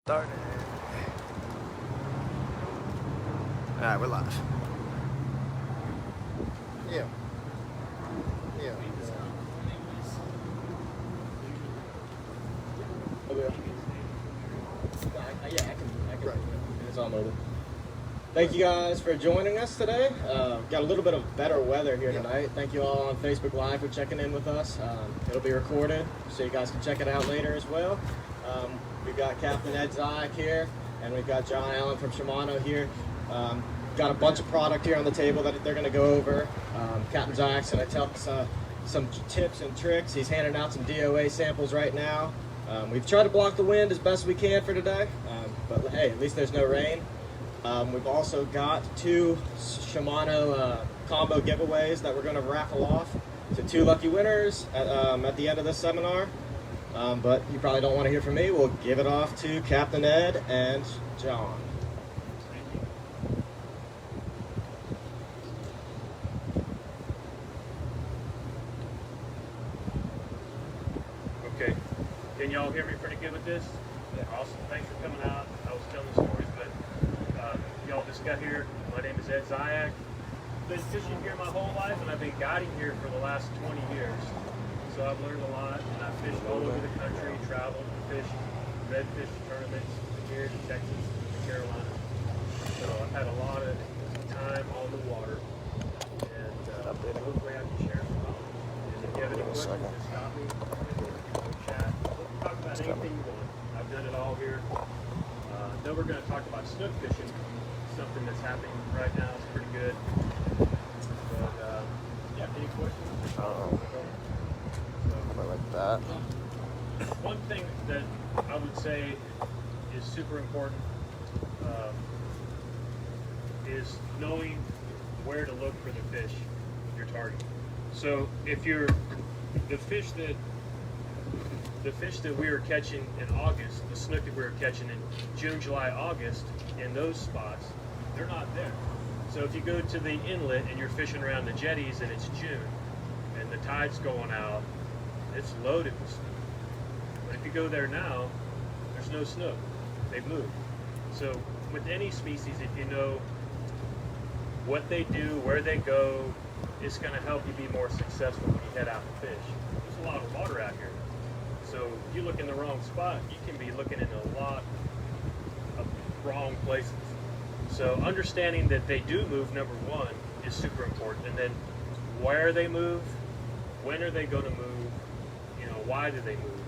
Started. Alright, we're live. Yeah. Yeah. Yeah, I can. Right. It's all moving. Thank you guys for joining us today. Got a little bit of better weather here tonight. Thank you all on Facebook Live for checking in with us. It'll be recorded, so you guys can check it out later as well. We've got Captain Ed Zyak here, and we've got John Allen from Shimano here. Got a bunch of product here on the table that they're going to go over. Captain Zyk's going to tell us some tips and tricks. He's handing out some DOA samples right now. We've tried to block the wind as best we can for today, but hey, at least there's no rain. We've also got two Shimano combo giveaways that we're going to raffle off to two lucky winners at the end of this seminar. But you probably don't want to hear from me. We'll give it off to Captain Ed and John. Okay, can y'all hear me pretty good with this? Yeah. Awesome, thanks for coming out. I was telling stories, but y'all just got here. My name is Ed Zyak. Been fishing here my whole life, and I've been guiding here for the last 20 years. So I've learned a lot, and I've fished all over the country, traveled, fished redfish tournaments from here to Texas, to the Carolinas. So I've had a lot of time on the water, and hopefully I can share some knowledge. And if you have any questions, just stop me. We'll chat. We'll talk about anything you want. I've done it all here. Then we're going to talk about snook fishing, something that's happening right now. It's pretty good. But yeah, any questions? I like that. One thing that I would say is super important is knowing where to look for the fish you're targeting. So if you're the fish that we were catching in August, the snook that we were catching in June, July, August, in those spots, they're not there. So if you go to the inlet and you're fishing around the jetties and it's June and the tide's going out, it's loaded with snook. But if you go there now, there's no snook. They've moved. So with any species, if you know what they do, where they go, it's going to help you be more successful when you head out to fish. There's a lot of water out here. So if you look in the wrong spot, you can be looking in a lot of wrong places. So understanding that they do move, number one, is super important. And then where they move, when are they going to move, why do they move?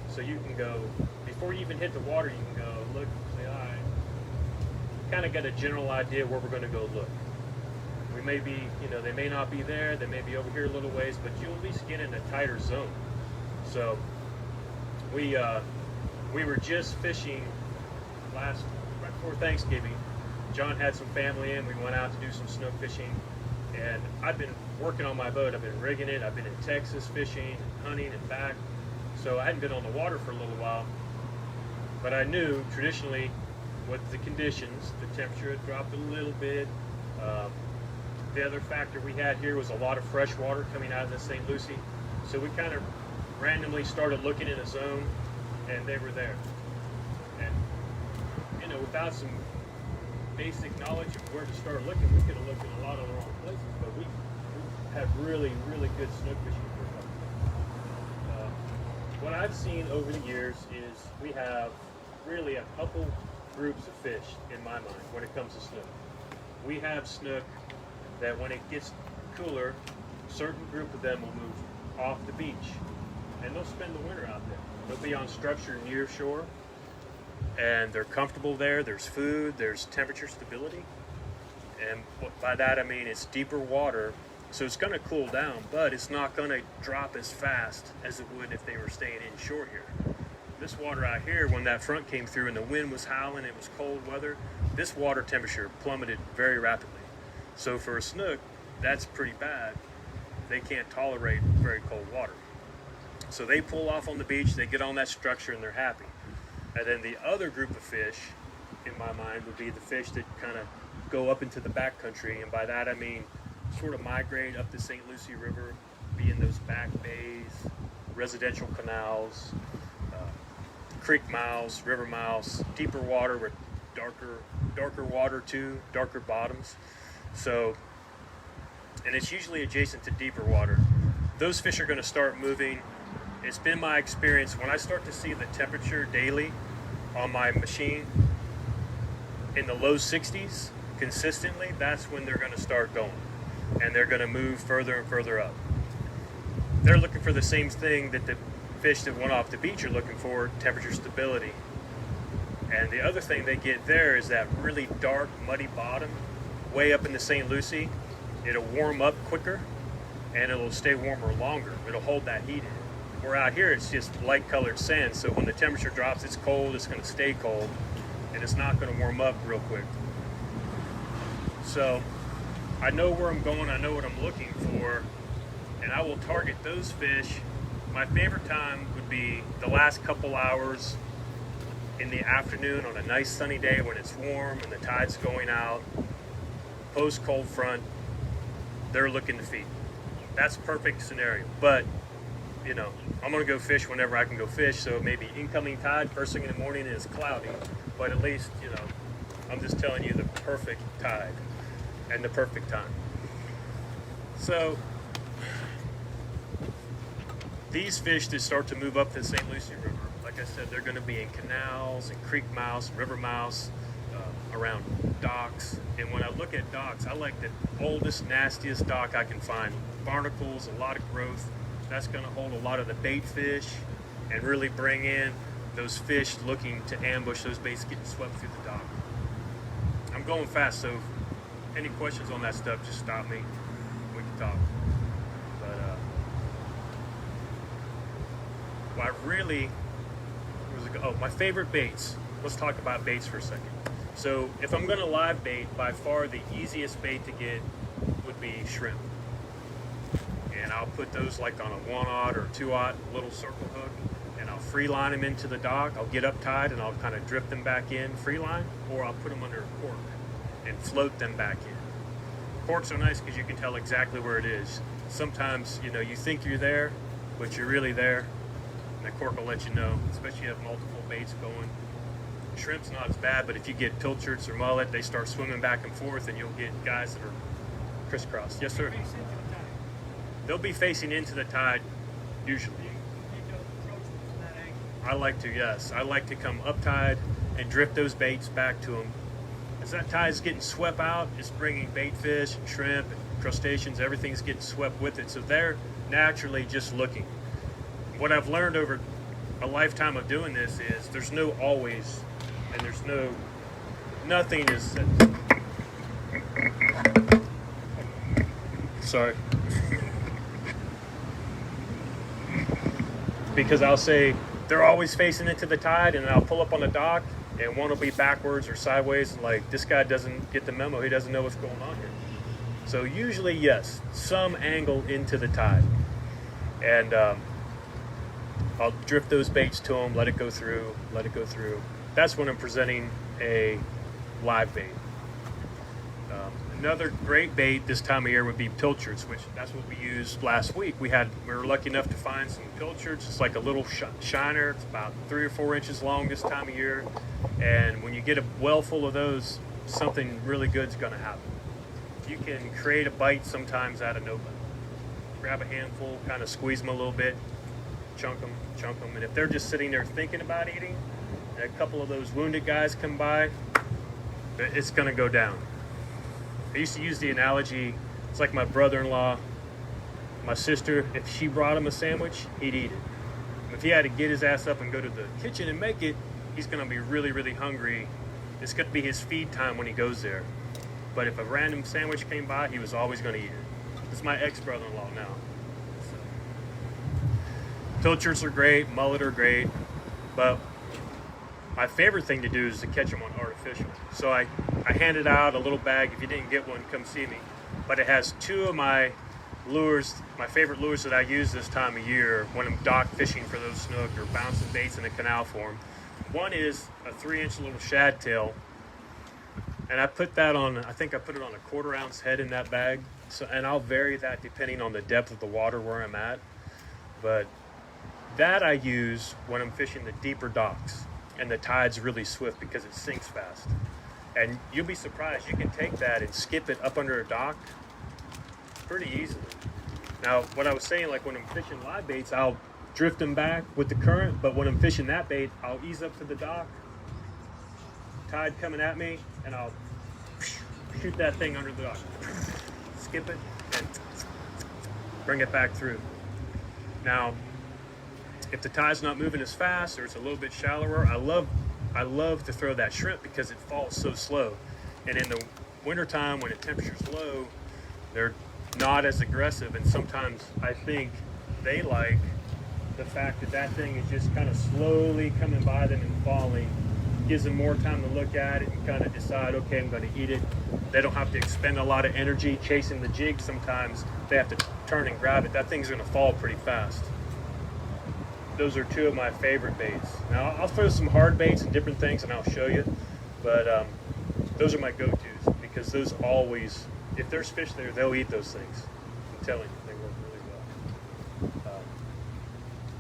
So you can go, before you even hit the water, you can go look and say, all right, kind of get a general idea where we're going to go look. We may be, they may not be there, they may be over here a little ways, but you'll at least get in a tighter zone. So we were just fishing right before Thanksgiving. John had some family in, we went out to do some snook fishing, and I've been working on my boat. I've been rigging it, I've been in Texas fishing, hunting and back, so I hadn't been on the water for a little while, but I knew traditionally with the conditions, the temperature had dropped a little bit. The other factor we had here was a lot of fresh water coming out of the St. Lucie, so we kind of randomly started looking in a zone, and they were there. And without some basic knowledge of where to start looking, we could have looked in a lot of the wrong places, but we have really, really good snook fishing here. What I've seen over the years is we have really a couple groups of fish in my mind when it comes to snook. We have snook that when it gets cooler, a certain group of them will move off the beach and they'll spend the winter out there. They'll be on structure near shore and they're comfortable there. There's food, there's temperature stability. And by that I mean it's deeper water, so it's going to cool down, but it's not going to drop as fast as it would if they were staying inshore here. This water out here, when that front came through and the wind was howling, it was cold weather, this water temperature plummeted very rapidly. So for a snook, that's pretty bad. They can't tolerate very cold water. So they pull off on the beach, they get on that structure, and they're happy. And then the other group of fish, in my mind, would be the fish that kind of go up into the backcountry, and by that I mean sort of migrate up the St. Lucie River, be in those back bays, residential canals, creek mouths, river mouths, deeper water with darker water too, darker bottoms. So, and it's usually adjacent to deeper water. Those fish are going to start moving. It's been my experience when I start to see the temperature daily on my machine in the low 60s consistently, that's when they're going to start going, and they're going to move further and further up. They're looking for the same thing that the fish that went off the beach are looking for, temperature stability. And the other thing they get there is that really dark, muddy bottom way up in the St. Lucie. It'll warm up quicker and it'll stay warmer longer. It'll hold that heat in. Where out here, it's just light colored sand. So when the temperature drops, it's cold, it's going to stay cold, and it's not going to warm up real quick. So I know where I'm going, I know what I'm looking for, and I will target those fish. My favorite time would be the last couple hours in the afternoon on a nice sunny day when it's warm and the tide's going out, post cold front. They're looking to feed. That's a perfect scenario. But you know, I'm gonna go fish whenever I can go fish. So maybe incoming tide first thing in the morning is cloudy, but at least, you know, I'm just telling you the perfect tide and the perfect time. So these fish that start to move up the St. Lucie River, like I said, they're going to be in canals and creek mouths, river mouths, around docks. And when I look at docks, I like the oldest, nastiest dock I can find. Barnacles, a lot of growth. That's going to hold a lot of the bait fish and really bring in those fish looking to ambush those baits getting swept through the dock. I'm going fast, so if any questions on that stuff, just stop me. We can talk. But my favorite baits. Let's talk about baits for a second. So if I'm going to live bait, by far the easiest bait to get would be shrimp. And I'll put those like on a 1/0 or 2/0 little circle hook, and I'll free line them into the dock. I'll get up tide and I'll kind of drip them back in, free line, or I'll put them under a cork and float them back in. Corks are nice because you can tell exactly where it is. Sometimes, you know, you think you're there, but you're really there. And the cork will let you know, especially if you have multiple baits going. Shrimp's not as bad, but if you get pilchards or mullet, they start swimming back and forth, and you'll get guys that are crisscrossed. Yes, sir? They'll be facing into the tide, usually. I like to, yes. I like to come up tide and drift those baits back to them. As that tide's getting swept out, it's bringing bait fish and shrimp and crustaceans, everything's getting swept with it. So they're naturally just looking. What I've learned over a lifetime of doing this is there's no always, and there's nothing is, sorry. Because I'll say they're always facing into the tide, and I'll pull up on the dock and one will be backwards or sideways, and like, this guy doesn't get the memo, he doesn't know what's going on here. So usually, yes, some angle into the tide. And I'll drift those baits to them, let it go through. That's when I'm presenting a live bait. Another great bait this time of year would be pilchards, which that's what we used last week. We were lucky enough to find some pilchards. It's like a little shiner. It's about 3 or 4 inches long this time of year. And when you get a well full of those, something really good's going to happen. You can create a bite sometimes out of nobody. Grab a handful, kind of squeeze them a little bit, chunk them. And if they're just sitting there thinking about eating, and a couple of those wounded guys come by, it's going to go down. I used to use the analogy, it's like my brother-in-law, my sister, if she brought him a sandwich, he'd eat it. If he had to get his ass up and go to the kitchen and make it, he's going to be really, really hungry. It's going to be his feed time when he goes there. But if a random sandwich came by, he was always going to eat it. It's my ex-brother-in-law now. Pilchards are great, mullet are great, but my favorite thing to do is to catch them on artificial. So I handed out a little bag. If you didn't get one, come see me. But it has 2 of my lures, my favorite lures that I use this time of year when I'm dock fishing for those snook or bouncing baits in a canal for them. One is a 3-inch little shad tail, and I put that on, I think I put it on a 1/4 ounce head in that bag. So, and I'll vary that depending on the depth of the water where I'm at. But That I use when I'm fishing the deeper docks and the tide's really swift because it sinks fast. And you'll be surprised, you can take that and skip it up under a dock pretty easily. Now, what I was saying, like when I'm fishing live baits, I'll drift them back with the current, but when I'm fishing that bait, I'll ease up to the dock, tide coming at me, and I'll shoot that thing under the dock, skip it, and bring it back through. Now, if the tide's not moving as fast or it's a little bit shallower, I love to throw that shrimp because it falls so slow. And in the wintertime when the temperature's low, they're not as aggressive, and sometimes I think they like the fact that that thing is just kind of slowly coming by them and falling. Gives them more time to look at it and kind of decide, okay, I'm going to eat it. They don't have to expend a lot of energy chasing the jig. Sometimes they have to turn and grab it. That thing's going to fall pretty fast. Those are two of my favorite baits. Now, I'll throw some hard baits and different things and I'll show you, but those are my go-tos because those always, if there's fish there, they'll eat those things. I'm telling you, they work really well.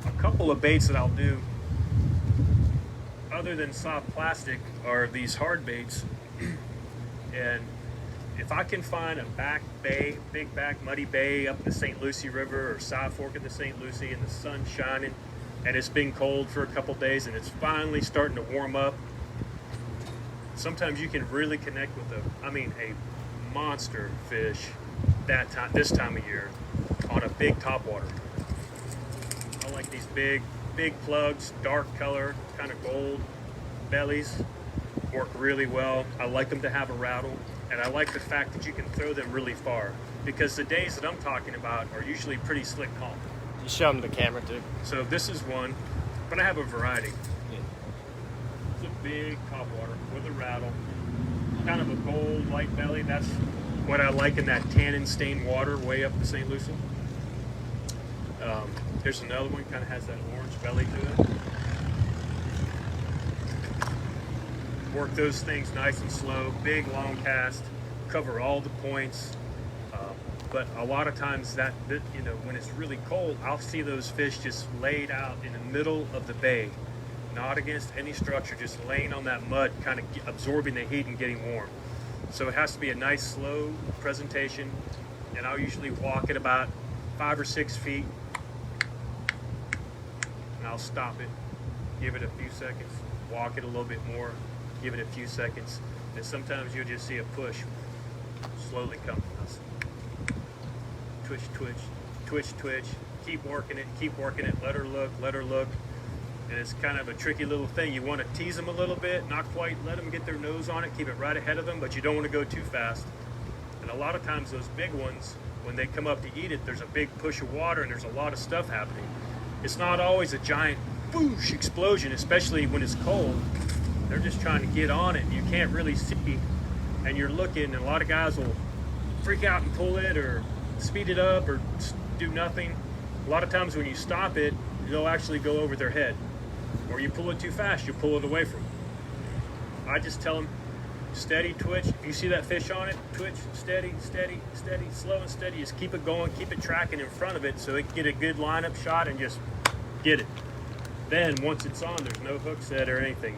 A couple of baits that I'll do other than soft plastic are these hard baits. And if I can find a back bay, big back muddy bay up in the St. Lucie River or South Fork of the St. Lucie and the sun's shining and it's been cold for a couple days and it's finally starting to warm up, sometimes you can really connect with a monster fish this time of year on a big topwater. I like these big plugs, dark color, kind of gold bellies, work really well. I like them to have a rattle, and I like the fact that you can throw them really far because the days that I'm talking about are usually pretty slick calm. You show them the camera too. So this is one, but I have a variety. Yeah. It's a big topwater with a rattle, kind of a gold light belly. That's what I like in that tannin stained water way up the St. Lucie. There's another one, kind of has that orange belly to it. Work those things nice and slow, big long cast, cover all the points. But a lot of times when it's really cold, I'll see those fish just laid out in the middle of the bay, not against any structure, just laying on that mud, kind of absorbing the heat and getting warm. So it has to be a nice slow presentation, and I'll usually walk it about 5 or 6 feet, and I'll stop it, give it a few seconds, walk it a little bit more, give it a few seconds, and sometimes you'll just see a push slowly come. Twitch, twitch, twitch, twitch, keep working it, let her look, and it's kind of a tricky little thing. You want to tease them a little bit, not quite let them get their nose on it, keep it right ahead of them, but you don't want to go too fast. And a lot of times those big ones, when they come up to eat it, there's a big push of water and there's a lot of stuff happening. It's not always a giant whoosh explosion, especially when it's cold. They're just trying to get on it and you can't really see, and you're looking, and a lot of guys will freak out and pull it or speed it up or do nothing. A lot of times when you stop it, they'll actually go over their head, or you pull it too fast, you pull it away from them. I just tell them, steady, twitch. If you see that fish on it, twitch, steady, steady, steady, slow and steady. Just keep it going, keep it tracking in front of it so it can get a good lineup shot and just get it. Then once it's on, there's no hook set or anything.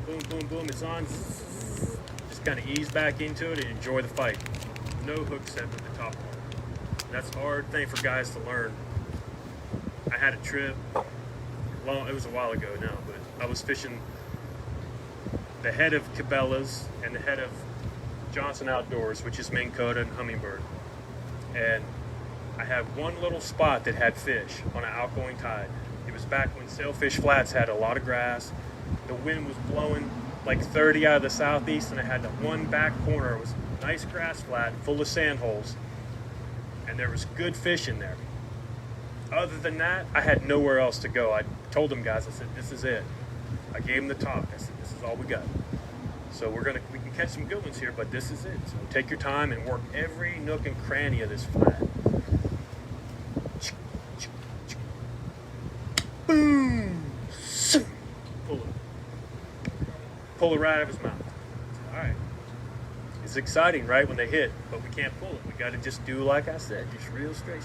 Boom, boom, boom, it's on. Just kind of ease back into it and enjoy the fight. No hook set with the top one. That's a hard thing for guys to learn. I had a trip, it was a while ago now, but I was fishing the head of Cabela's and the head of Johnson Outdoors, which is Minn Kota and Humminbird. And I had one little spot that had fish on an outgoing tide. It was back when Sailfish Flats had a lot of grass. The wind was blowing like 30 out of the southeast, and I had that one back corner. It was a nice grass flat full of sand holes, and there was good fish in there. Other than that, I had nowhere else to go. I told them guys, I said, this is it. I gave them the talk. I said, this is all we got. So we can catch some good ones here, but this is it. So take your time and work every nook and cranny of this flat. Boom! Pull it. Pull it right out of his mouth. All right. It's exciting, right, when they hit, but we can't pull it. We got to just do like I said, just real straight.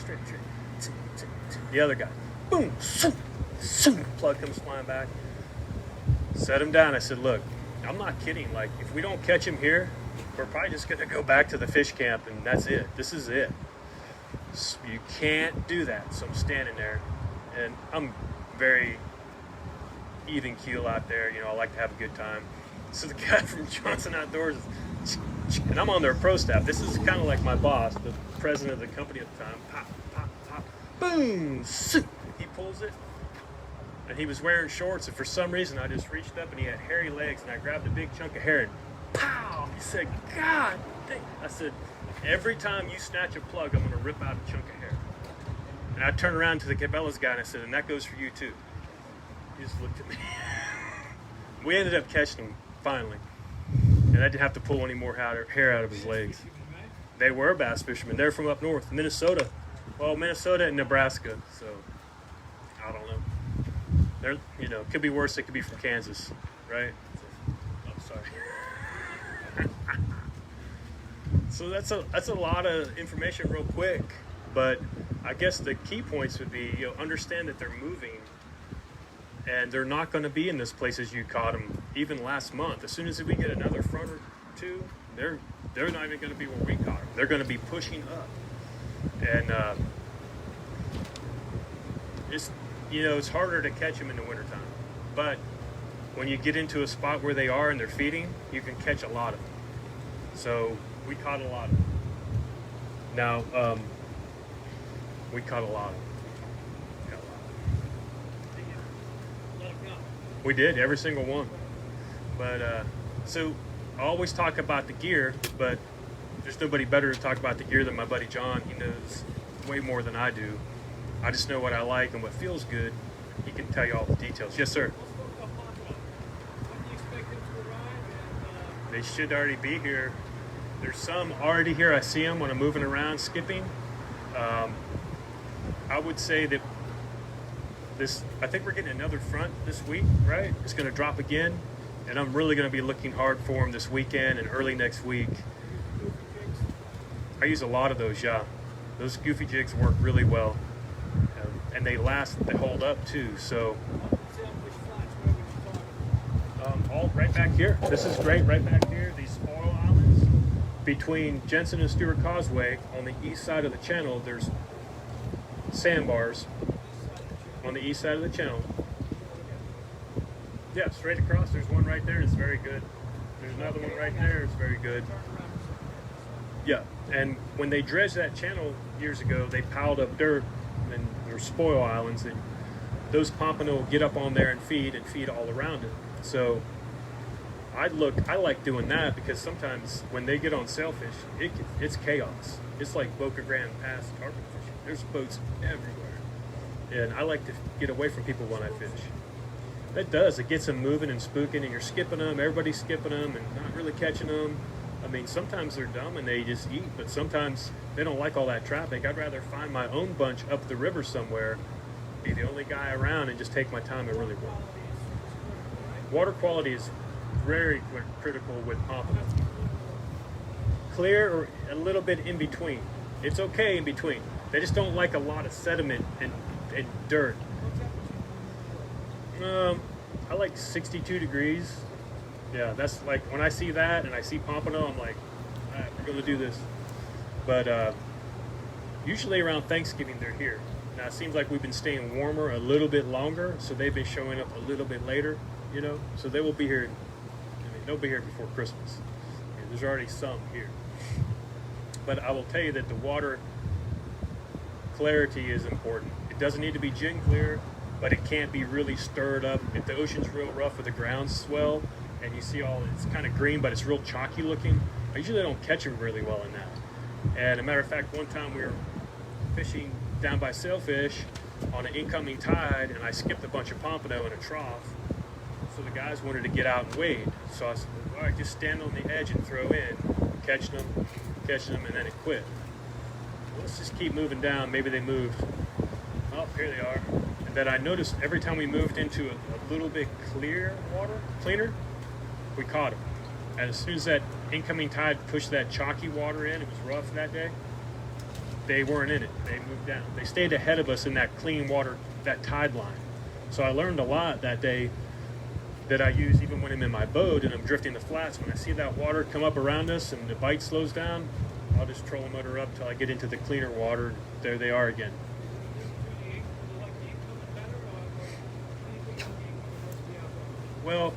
The other guy, boom, Plug comes flying back. Set him down. I said, look, I'm not kidding. Like, if we don't catch him here, we're probably just going to go back to the fish camp, and that's it. This is it. So you can't do that. So I'm standing there, and I'm very even keel out there. You know, I like to have a good time. So the guy from Johnson Outdoors, and I'm on their pro staff. This is kind of like my boss, the president of the company at the time. Pop, pop, pop, boom, he pulls it. And he was wearing shorts, and for some reason I just reached up and he had hairy legs, and I grabbed a big chunk of hair and pow! He said, God dang. I said, every time you snatch a plug, I'm going to rip out a chunk of hair. And I turned around to the Cabela's guy and I said, and that goes for you too. He just looked at me. We ended up catching him finally, and I didn't have to pull any more hair out of his legs. They were bass fishermen. They're from up north, Minnesota. Well, Minnesota and Nebraska, so I don't know. They're, you know, could be worse. They could be from Kansas, right? I'm sorry. So that's a lot of information real quick, but I guess the key points would be, you know, understand that they're moving, and they're not going to be in this place as you caught them even last month. As soon as we get another front or two, they're not even going to be where we caught them. They're going to be pushing up, and it's, you know, it's harder to catch them in the wintertime. But when you get into a spot where they are and they're feeding, you can catch a lot of them. So we caught a lot of them. Now, we caught a lot of them. We did, every single one. But, so I always talk about the gear, but there's nobody better to talk about the gear than my buddy John. He knows way more than I do. I just know what I like and what feels good. He can tell you all the details. Yes, sir. They should already be here. There's some already here. I see them when I'm moving around, skipping. I would say that I think we're getting another front this week, right? It's going to drop again, and I'm really going to be looking hard for them this weekend and early next week. I use a lot of those, yeah. Those goofy jigs work really well. And they hold up too. So, all right back here. This is great, right back here. These spoil islands between Jensen and Stuart Causeway on the east side of the channel. There's sandbars on the east side of the channel. Yeah, straight across. There's one right there. It's very good. There's another one right there. It's very good. Yeah, and when they dredged that channel years ago, they piled up dirt and there's spoil islands, and those pompano will get up on there and feed all around it. So I like doing that, because sometimes when they get on sailfish, it's chaos. It's like Boca Grande Pass tarpon fishing. There's boats everywhere, and I like to get away from people when I fish. That does, it gets them moving and spooking, and you're skipping them, everybody's skipping them and not really catching them. I mean, sometimes they're dumb and they just eat, but sometimes they don't like all that traffic. I'd rather find my own bunch up the river somewhere, be the only guy around, and just take my time and really work. Water quality is very critical with pompano. Clear or a little bit in between. It's okay in between. They just don't like a lot of sediment and dirt. I like 62 degrees. Yeah, that's like, when I see that and I see pompano, I'm like, all right, we're going to do this. But usually around Thanksgiving, they're here. Now, it seems like we've been staying warmer a little bit longer, so they've been showing up a little bit later, you know? So they will be here, they'll be here before Christmas. And there's already some here. But I will tell you that the water clarity is important. It doesn't need to be gin clear, but it can't be really stirred up. If the ocean's real rough or the ground's swell, and you see it's kind of green, but it's real chalky looking, I usually don't catch them really well in that. And a matter of fact, one time we were fishing down by sailfish on an incoming tide, and I skipped a bunch of pompano in a trough. So the guys wanted to get out and wade. So I said, all right, just stand on the edge and throw in, catch them, and then it quit. Well, let's just keep moving down. Maybe they moved. Oh, here they are. And then I noticed every time we moved into a little bit cleaner, we caught them. And as soon as that incoming tide pushed that chalky water in, it was rough that day, they weren't in it. They moved down. They stayed ahead of us in that clean water, that tide line. So I learned a lot that day that I use even when I'm in my boat and I'm drifting the flats. When I see that water come up around us and the bite slows down, I'll just troll the motor up till I get into the cleaner water. There they are again. Well,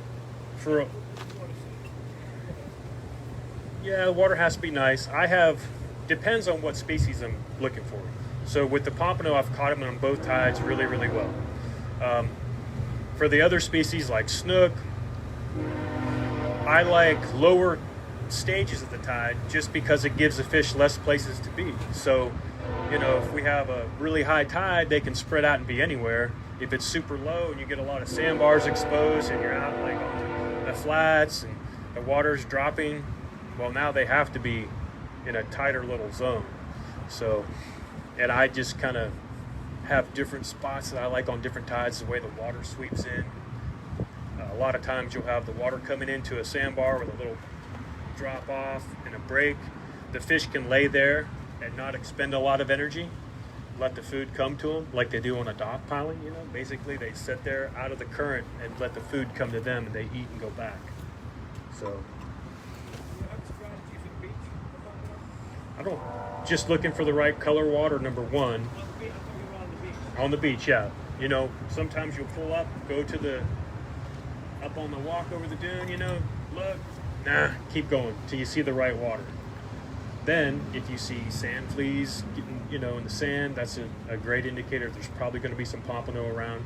yeah, water has to be nice. Depends on what species I'm looking for. So with the pompano, I've caught them on both tides really, really well. For the other species like snook, I like lower stages of the tide just because it gives the fish less places to be. So, you know, if we have a really high tide, they can spread out and be anywhere. If it's super low and you get a lot of sandbars exposed and you're out like on the flats and the water's dropping, well, now they have to be in a tighter little zone. So, and I just kind of have different spots that I like on different tides, the way the water sweeps in. A lot of times you'll have the water coming into a sandbar with a little drop off and a break. The fish can lay there and not expend a lot of energy, let the food come to them like they do on a dock piling, you know. Basically they sit there out of the current and let the food come to them and they eat and go back. So I don't, just looking for the right color water, number one. On the beach, yeah. You know, sometimes you'll pull up, go to up on the walk over the dune, you know, look, nah, keep going till you see the right water. Then, if you see sand fleas getting, you know, in the sand, that's a great indicator there's probably going to be some pompano around.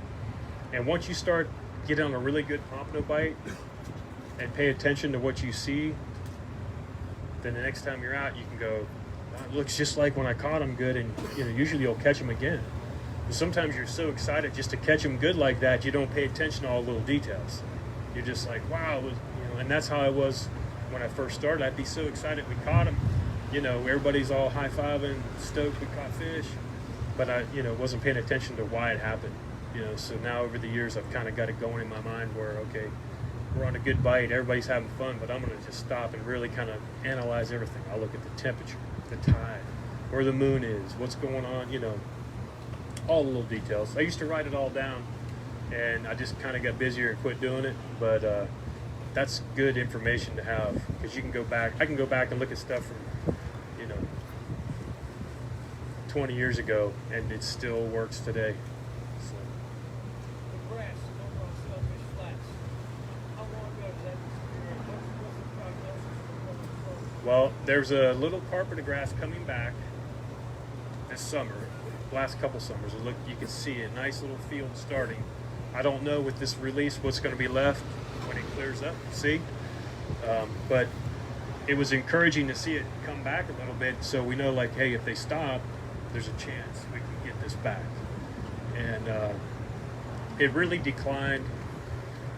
And once you start getting on a really good pompano bite and pay attention to what you see, then the next time you're out, you can go, wow, it looks just like when I caught them good, and you know, usually you'll catch them again. But sometimes you're so excited just to catch them good like that, you don't pay attention to all the little details. You're just like, wow, you know, and that's how I was when I first started. I'd be so excited we caught them. You know, everybody's all high-fiving, stoked we caught fish, but I, you know, wasn't paying attention to why it happened. You know, so now over the years, I've kind of got it going in my mind where, okay, we're on a good bite, everybody's having fun, but I'm going to just stop and really kind of analyze everything. I'll look at the temperature, the tide, where the moon is, what's going on, you know, all the little details. I used to write it all down, and I just kind of got busier and quit doing it, but that's good information to have, because you can go back, I can go back and look at stuff from, you know, 20 years ago, and it still works today. So. The grass over on Shellfish Flats, how long ago did that disappear? What's the prognosis for Well, there's a little carpet of grass coming back this summer, last couple summers. Look, you can see a nice little field starting. I don't know with this release what's going to be left when it clears up, see? But it was encouraging to see it come back a little bit, so we know, like, hey, if they stop, there's a chance we can get this back. And it really declined.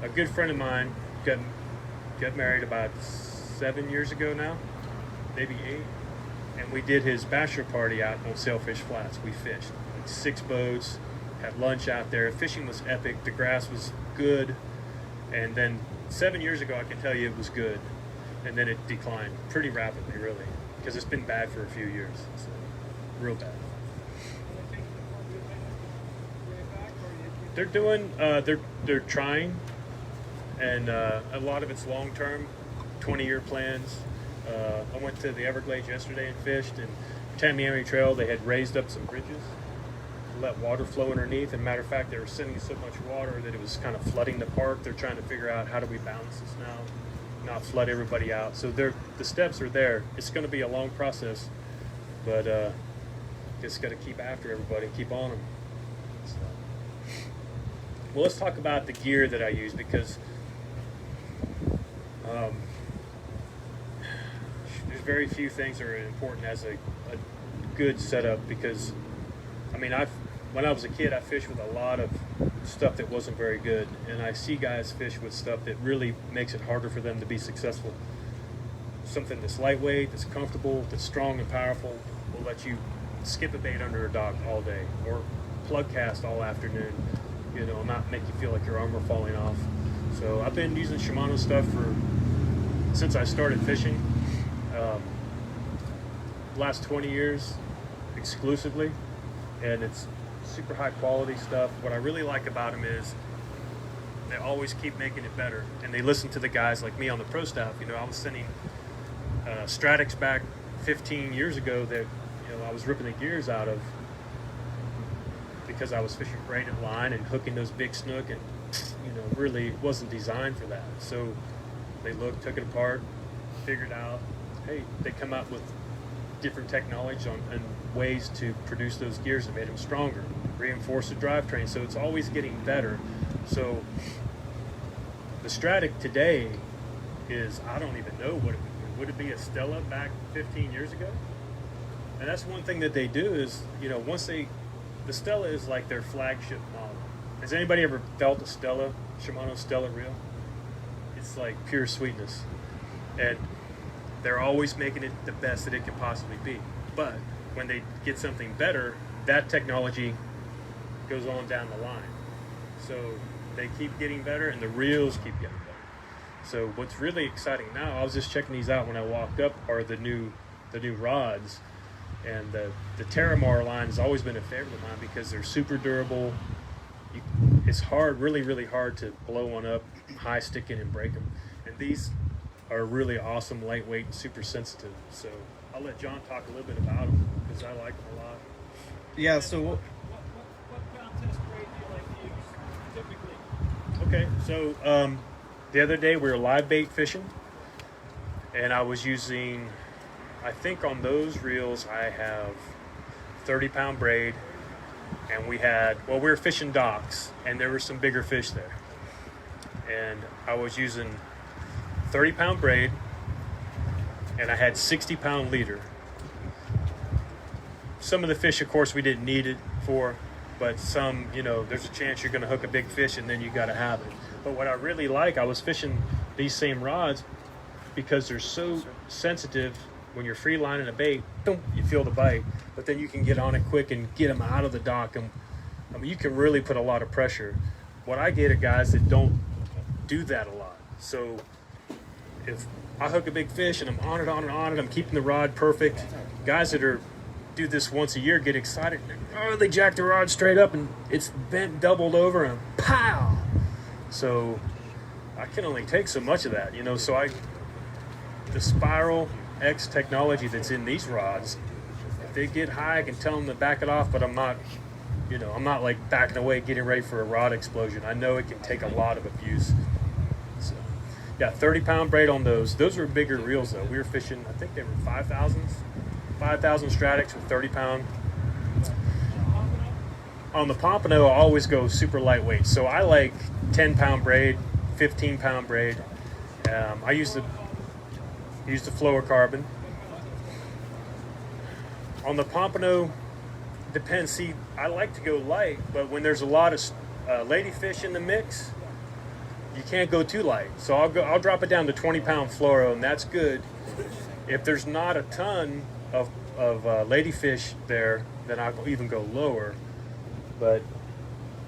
A good friend of mine got married about 7 years ago now, maybe 8, and we did his bachelor party out on Sailfish Flats. We fished like 6 boats, had lunch out there. Fishing was epic. The grass was good, and then 7 years ago, I can tell you it was good, and then it declined pretty rapidly, really, because it's been bad for a few years, so real bad. They're doing, they're trying, and a lot of it's long-term, 20-year plans. I went to the Everglades yesterday and fished, and Tamiami Trail, they had raised up some bridges to let water flow underneath. And matter of fact, they were sending so much water that it was kind of flooding the park. They're trying to figure out how do we balance this now, not flood everybody out. So the steps are there. It's going to be a long process, but just got to keep after everybody, keep on them. So. Well, let's talk about the gear that I use, because there's very few things that are important as a good setup, because I mean, when I was a kid, I fished with a lot of stuff that wasn't very good, and I see guys fish with stuff that really makes it harder for them to be successful. Something that's lightweight, that's comfortable, that's strong and powerful, will let you skip a bait under a dock all day, or plug cast all afternoon, you know, not make you feel like your armor falling off. So I've been using Shimano stuff since I started fishing. Last 20 years exclusively, and it's super high quality stuff. What I really like about them is they always keep making it better, and they listen to the guys like me on the pro staff. You know, I was sending Stratics back 15 years ago that, you know, I was ripping the gears out of because I was fishing braided line and hooking those big snook, and, you know, really wasn't designed for that. So they looked, took it apart, figured out, hey, they come out with different technology and ways to produce those gears that made them stronger, reinforce the drivetrain. So it's always getting better. So the Stratic today is, I don't even know what it would it be a Stella back 15 years ago? And that's one thing that they do is, you know, the Stella is like their flagship model. Has anybody ever felt a Stella, Shimano Stella reel? It's like pure sweetness. And they're always making it the best that it can possibly be. But when they get something better, that technology goes on down the line. So they keep getting better, and the reels keep getting better. So what's really exciting now, I was just checking these out when I walked up, are the new rods. And the Terramar line has always been a favorite of mine because they're super durable. It's hard, really hard to blow one up, high stick in and break them. And these are really awesome, lightweight, and super sensitive. So I'll let John talk a little bit about them because I like them a lot. Yeah, so What contest grade do you like to use typically? Okay, so the other day we were live bait fishing, and I was using, I think on those reels I have 30-pound braid, and we were fishing docks, and there were some bigger fish there. And I was using 30-pound braid, and I had 60-pound leader. Some of the fish, of course, we didn't need it for, but some, you know, there's a chance you're going to hook a big fish, and then you got to have it. But what I really like, I was fishing these same rods because they're so sensitive. When you're free lining a bait, boom, you feel the bite, but then you can get on it quick and get them out of the dock. And I mean, you can really put a lot of pressure. What I get are guys that don't do that a lot. So if I hook a big fish and I'm on it, I'm keeping the rod perfect. Guys that do this once a year get excited. Oh, they jack the rod straight up and it's bent, doubled over, and pow! So I can only take so much of that, you know. So the Spiral X technology that's in these rods, if they get high, I can tell them to back it off, but I'm not, you know, I'm not like backing away, getting ready for a rod explosion. I know it can take a lot of abuse. So, yeah, 30-pound braid on those. Those were bigger reels though. We were fishing, I think they were 5,000 Stratics with 30-pound. On the Pompano, I always go super lightweight. So I like 10-pound braid, 15-pound braid. I use the fluorocarbon. On the Pompano, depends. See, I like to go light, but when there's a lot of ladyfish in the mix, you can't go too light. So I'll drop it down to 20-pound fluoro, and that's good. If there's not a ton of ladyfish there, then I'll even go lower. But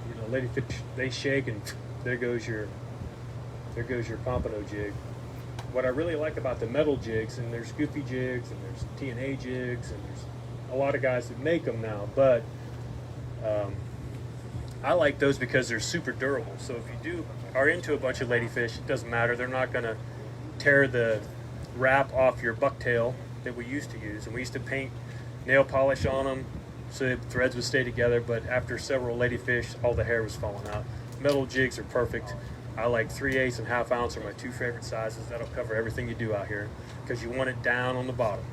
you know, ladyfish, they shake, and there goes your Pompano jig. What I really like about the metal jigs, and there's Goofy jigs, and there's TNA jigs, and there's a lot of guys that make them now, but I like those because they're super durable. So if you are into a bunch of ladyfish, it doesn't matter. They're not going to tear the wrap off your bucktail that we used to use. And we used to paint nail polish on them so the threads would stay together, but after several ladyfish, all the hair was falling out. Metal jigs are perfect. I like 3/8 and 1/2 ounce are my two favorite sizes. That'll cover everything you do out here because you want it down on the bottom.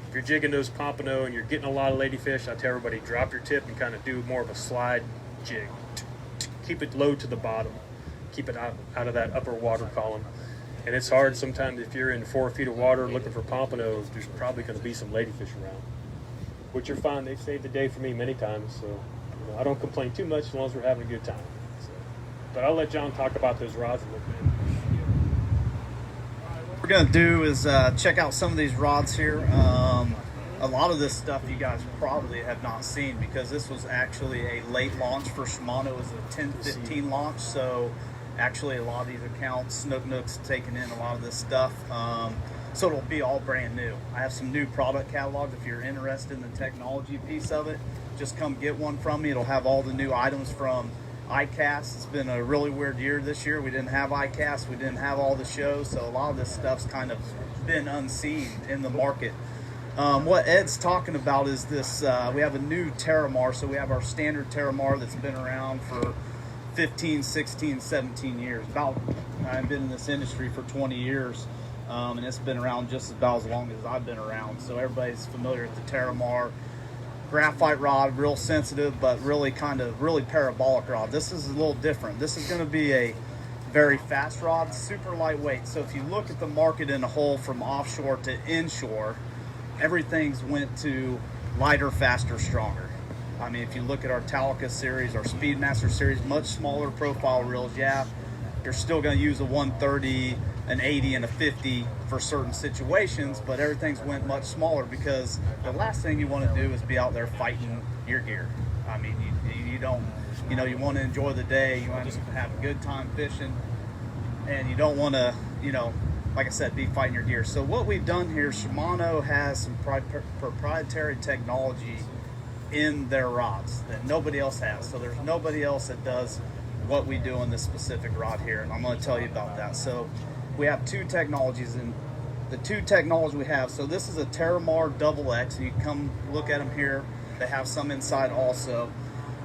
If you're jigging those Pompano and you're getting a lot of ladyfish, I tell everybody drop your tip and kind of do more of a slide jig. Keep it low to the bottom. Keep it out of that upper water column. And it's hard sometimes if you're in 4 feet of water looking for Pompano, there's probably going to be some ladyfish around. Which are fine. They've saved the day for me many times, so you know, I don't complain too much as long as we're having a good time. So, but I'll let John talk about those rods a little bit. What we're going to do is check out some of these rods here. A lot of this stuff you guys probably have not seen because this was actually a late launch for Shimano. It was a 10-15 launch, so actually a lot of these accounts, Snook Nook's taking in a lot of this stuff. So it'll be all brand new. I have some new product catalogs. If you're interested in the technology piece of it, just come get one from me. It'll have all the new items from ICAST. It's been a really weird year this year. We didn't have ICAST. We didn't have all the shows. So a lot of this stuff's kind of been unseen in the market. What Ed's talking about is this, we have a new Terramar. So we have our standard Terramar that's been around for 15, 16, 17 years. I've been in this industry for 20 years. And it's been around just about as long as I've been around. So everybody's familiar with the Terramar graphite rod, real sensitive, but really parabolic rod. This is a little different. This is going to be a very fast rod, super lightweight. So if you look at the market in a whole from offshore to inshore, everything's went to lighter, faster, stronger. I mean, if you look at our Talica series, our Speedmaster series, much smaller profile reels, yeah, you're still going to use a 130, an 80, and a 50 for certain situations, but everything's went much smaller because the last thing you want to do is be out there fighting your gear. I mean, you don't, you know, you want to enjoy the day, you want to have a good time fishing, and you don't want to, you know, like I said, be fighting your gear. So what we've done here, Shimano has some proprietary technology in their rods that nobody else has. So there's nobody else that does what we do on this specific rod here, and I'm going to tell you about that. So we have two technologies, and the two technologies we have, so this is a Terramar XX, and you can come look at them here. They have some inside also.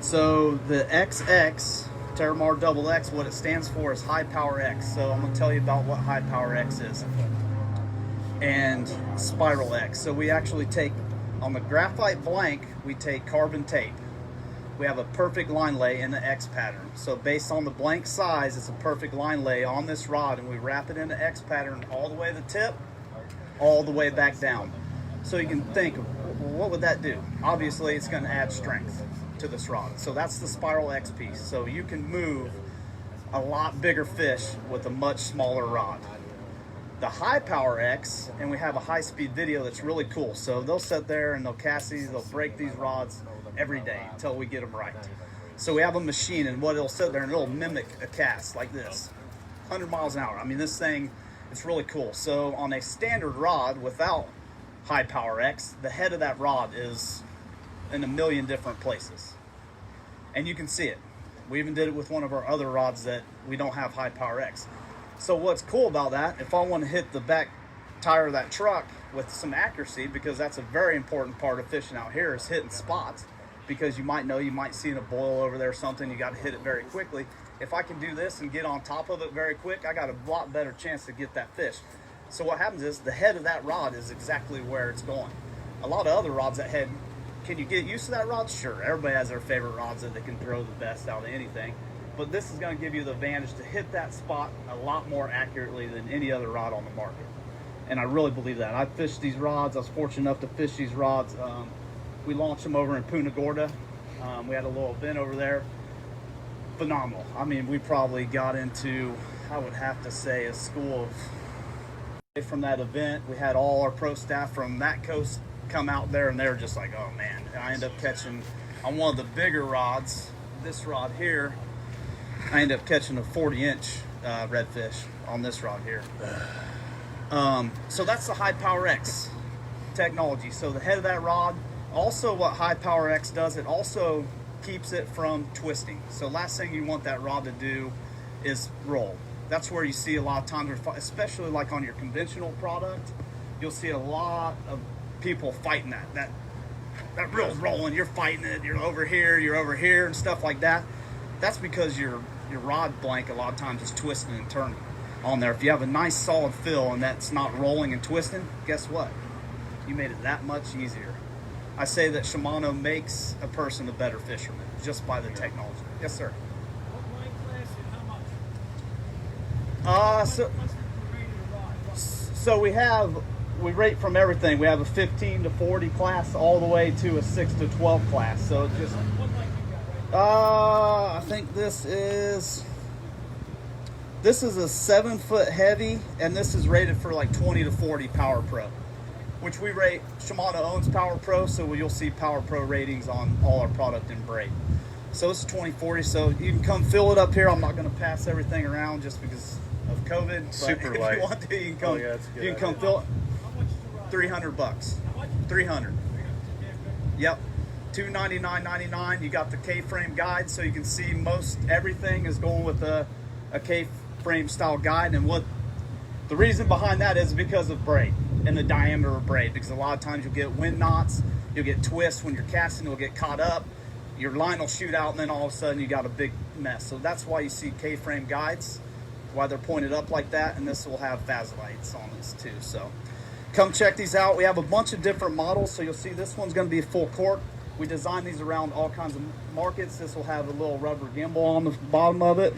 So the XX, Terramar XX, what it stands for is High Power X. So I'm going to tell you about what High Power X is. And Spiral X. So we actually take, on the graphite blank, we take carbon tape. We have a perfect line lay in the X pattern. So based on the blank size, it's a perfect line lay on this rod, and we wrap it in the X pattern all the way to the tip, all the way back down. So you can think, what would that do? Obviously, it's going to add strength to this rod. So that's the Spiral X piece. So you can move a lot bigger fish with a much smaller rod. The High Power X, and we have a high-speed video that's really cool. So they'll sit there and they'll cast these, they'll break these rods every day until we get them right. So we have a machine, and what it'll sit there and it'll mimic a cast like this, 100 miles an hour. I mean, this thing, it's really cool. So on a standard rod without High Power X, the head of that rod is in a million different places, and you can see it. We even did it with one of our other rods that we don't have High Power X. So what's cool about that, if I want to hit the back tire of that truck with some accuracy, because that's a very important part of fishing out here, is hitting spots, because you might see a boil over there or something, you got to hit it very quickly. If I can do this and get on top of it very quick, I got a lot better chance to get that fish. So what happens is the head of that rod is exactly where it's going. A lot of other rods that head, can you get used to that rod? Sure, everybody has their favorite rods that they can throw the best out of anything, but this is going to give you the advantage to hit that spot a lot more accurately than any other rod on the market. And I really believe that. I fished these rods. I was fortunate enough to fish these rods. We launched them over in Punta Gorda. We had a little event over there. Phenomenal. I mean, we probably got into, I would have to say, a school of, from that event. We had all our pro staff from that coast come out there, and they were just like, oh man. And I ended up catching, on one of the bigger rods, this rod here, I ended up catching a 40-inch redfish on this rod here. So that's the High Power X technology. So the head of that rod, also what High Power X does, it also keeps it from twisting. So last thing you want that rod to do is roll. That's where you see a lot of times, especially like on your conventional product, you'll see a lot of people fighting that reel's rolling, you're fighting it, you're over here and stuff like that. That's because your rod blank a lot of times is twisting and turning on there. If you have a nice solid fill and that's not rolling and twisting, guess what? You made it that much easier. I say that Shimano makes a person a better fisherman just by the technology. Yes, sir. What weight class and how much? So What's the grade of the rod? we rate from everything. We have a 15 to 40 class all the way to a 6 to 12 class. So it just, What length you got right I think this is a 7-foot heavy, and this is rated for like 20 to 40 Power Pro, which we rate. Shimano owns Power Pro, so you'll see Power Pro ratings on all our product in braid. So it's 2040, so you can come fill it up here. I'm not going to pass everything around just because of COVID. But Super if light. you want to, you can come, Oh, yeah, that's a good you can come idea. fill it. $300. How much? 300. Okay, good. Yep. $299.99. You got the K-frame guide, so you can see most everything is going with a K-frame style guide. And what the reason behind that is because of braid and the diameter of braid. Because a lot of times you'll get wind knots, you'll get twists when you're casting, you'll get caught up, your line will shoot out, and then all of a sudden you got a big mess. So that's why you see K-frame guides, why they're pointed up like that. And this will have vaselites on this too. So come check these out. We have a bunch of different models. So you'll see this one's going to be a full cork. We designed these around all kinds of markets. This will have a little rubber gimbal on the bottom of it.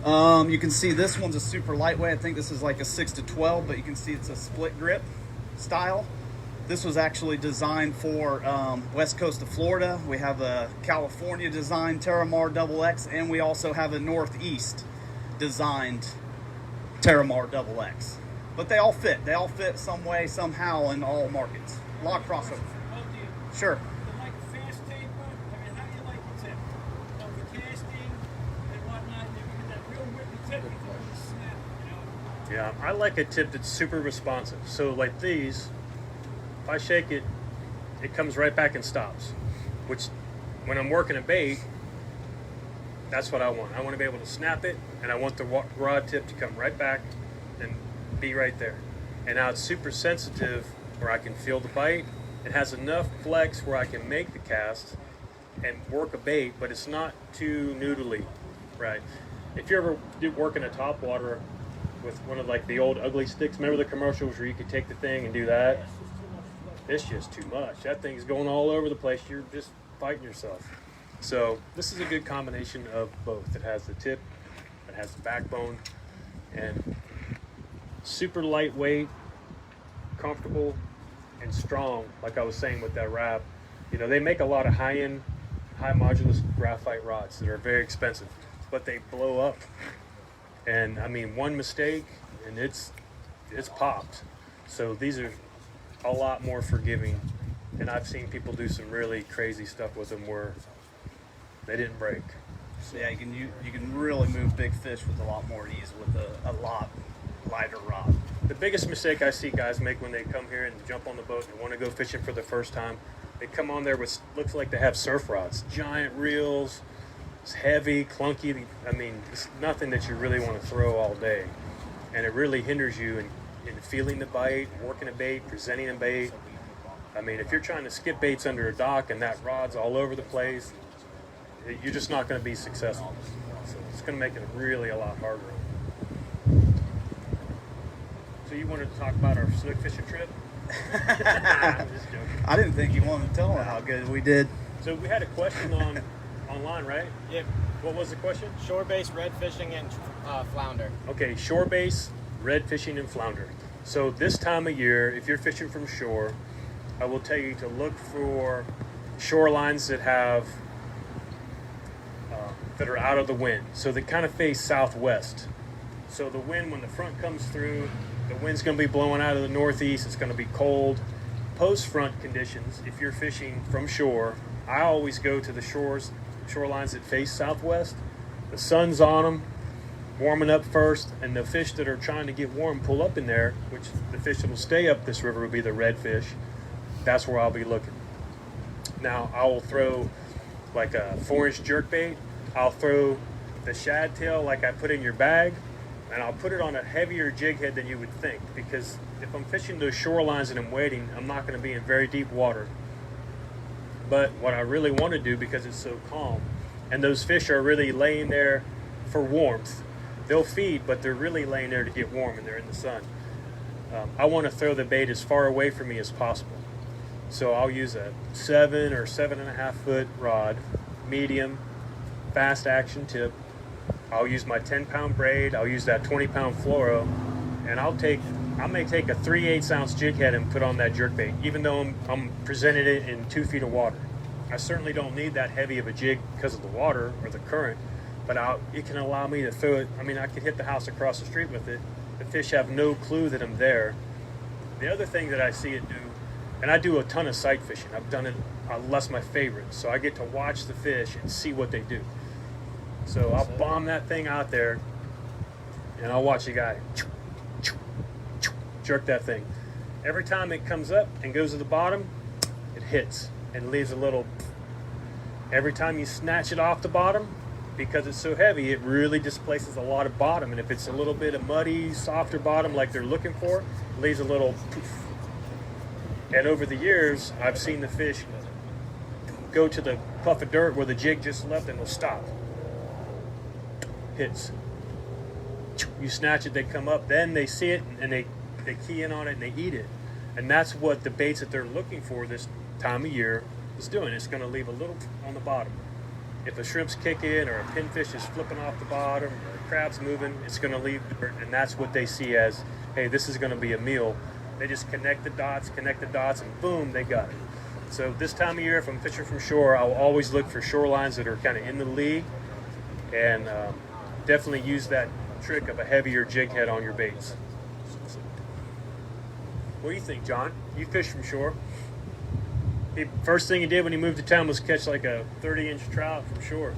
You can see this one's a super lightweight. I think this is like a 6-12, but you can see it's a split grip style. This was actually designed for west coast of Florida. We have a California designed Terramar XX, and we also have a Northeast designed Terramar XX. But they all fit. They all fit some way, somehow in all markets. A lot of crossover. Well, do you Sure. like a fast taper? I mean, how do you like the tip? You know, for casting and whatnot, you get that real whippy tip before you snap, you know? Yeah, I like a tip that's super responsive. So like these, if I shake it, it comes right back and stops. Which, when I'm working a bait, that's what I want. I want to be able to snap it, and I want the rod tip to come right back and be right there. And now it's super sensitive where I can feel the bite. It has enough flex where I can make the cast and work a bait, but it's not too noodly, right? If you ever work in a top water with one of like the old ugly sticks, remember the commercials where you could take the thing and do that? It's just too much. That thing's going all over the place. You're just fighting yourself. So this is a good combination of both. It has the tip, it has the backbone, and super lightweight, comfortable, and strong. Like I was saying with that wrap, you know, they make a lot of high-end, high modulus graphite rods that are very expensive, but they blow up. And I mean, one mistake and it's popped. So these are a lot more forgiving, and I've seen people do some really crazy stuff with them where they didn't break. So yeah, you can really move big fish with a lot more ease with a lot lighter rod. The biggest mistake I see guys make when they come here and jump on the boat and want to go fishing for the first time, they come on there with, looks like they have surf rods, giant reels, it's heavy, clunky. I mean, it's nothing that you really want to throw all day. And it really hinders you in feeling the bite, working a bait, presenting a bait. I mean, if you're trying to skip baits under a dock and that rod's all over the place, you're just not going to be successful. So it's going to make it really a lot harder. So you wanted to talk about our snook fishing trip? I'm just joking. I didn't think you wanted to tell them how good we did. So we had a question online, right? Yep. What was the question? Shore-based redfishing and flounder. Okay, shore base, red fishing, and flounder. So this time of year, if you're fishing from shore, I will tell you to look for shorelines that have that are out of the wind. So they kind of face southwest. So the wind, when the front comes through, the wind's going to be blowing out of the northeast. It's going to be cold. Post-front conditions, if you're fishing from shore, I always go to the shorelines that face southwest. The sun's on them, warming up first, and the fish that are trying to get warm pull up in there, which the fish that will stay up this river will be the redfish. That's where I'll be looking. Now, I will throw like a 4-inch jerkbait. I'll throw the shad tail like I put in your bag, and I'll put it on a heavier jig head than you would think, because if I'm fishing those shorelines and I'm waiting, I'm not going to be in very deep water. But what I really want to do, because it's so calm, and those fish are really laying there for warmth, they'll feed, but they're really laying there to get warm, and they're in the sun. I want to throw the bait as far away from me as possible. So I'll use a 7 or 7.5 foot rod, medium, fast action tip. I'll use my 10-pound braid. I'll use that 20-pound fluoro, and I may take a 3/8 ounce jig head and put on that jerkbait, even though I'm presenting it in 2 feet of water. I certainly don't need that heavy of a jig because of the water or the current, but it can allow me to throw it. I mean, I could hit the house across the street with it. The fish have no clue that I'm there. The other thing that I see it do, and I do a ton of sight fishing. I've done it, that's my favorite. So I get to watch the fish and see what they do. So I'll bomb that thing out there, and I'll watch the guy jerk that thing. Every time it comes up and goes to the bottom, it hits and leaves a little. Every time you snatch it off the bottom, because it's so heavy, it really displaces a lot of bottom. And if it's a little bit of muddy, softer bottom like they're looking for, it leaves a little poof. And over the years, I've seen the fish go to the puff of dirt where the jig just left and they'll stop. Hits. You snatch it, they come up, then they see it and they key in on it and they eat it. And that's what the baits that they're looking for this time of year is doing. It's going to leave a little on the bottom. If a shrimp's kicking or a pinfish is flipping off the bottom or a crab's moving, it's going to leave dirt. And that's what they see as, hey, this is going to be a meal. They just connect the dots, and boom, they got it. So this time of year, if I'm fishing from shore, I'll always look for shorelines that are kind of in the league, and definitely use that trick of a heavier jig head on your baits. So, what do you think, John? You fish from shore. First thing he did when he moved to town was catch like a 30-inch trout from shore.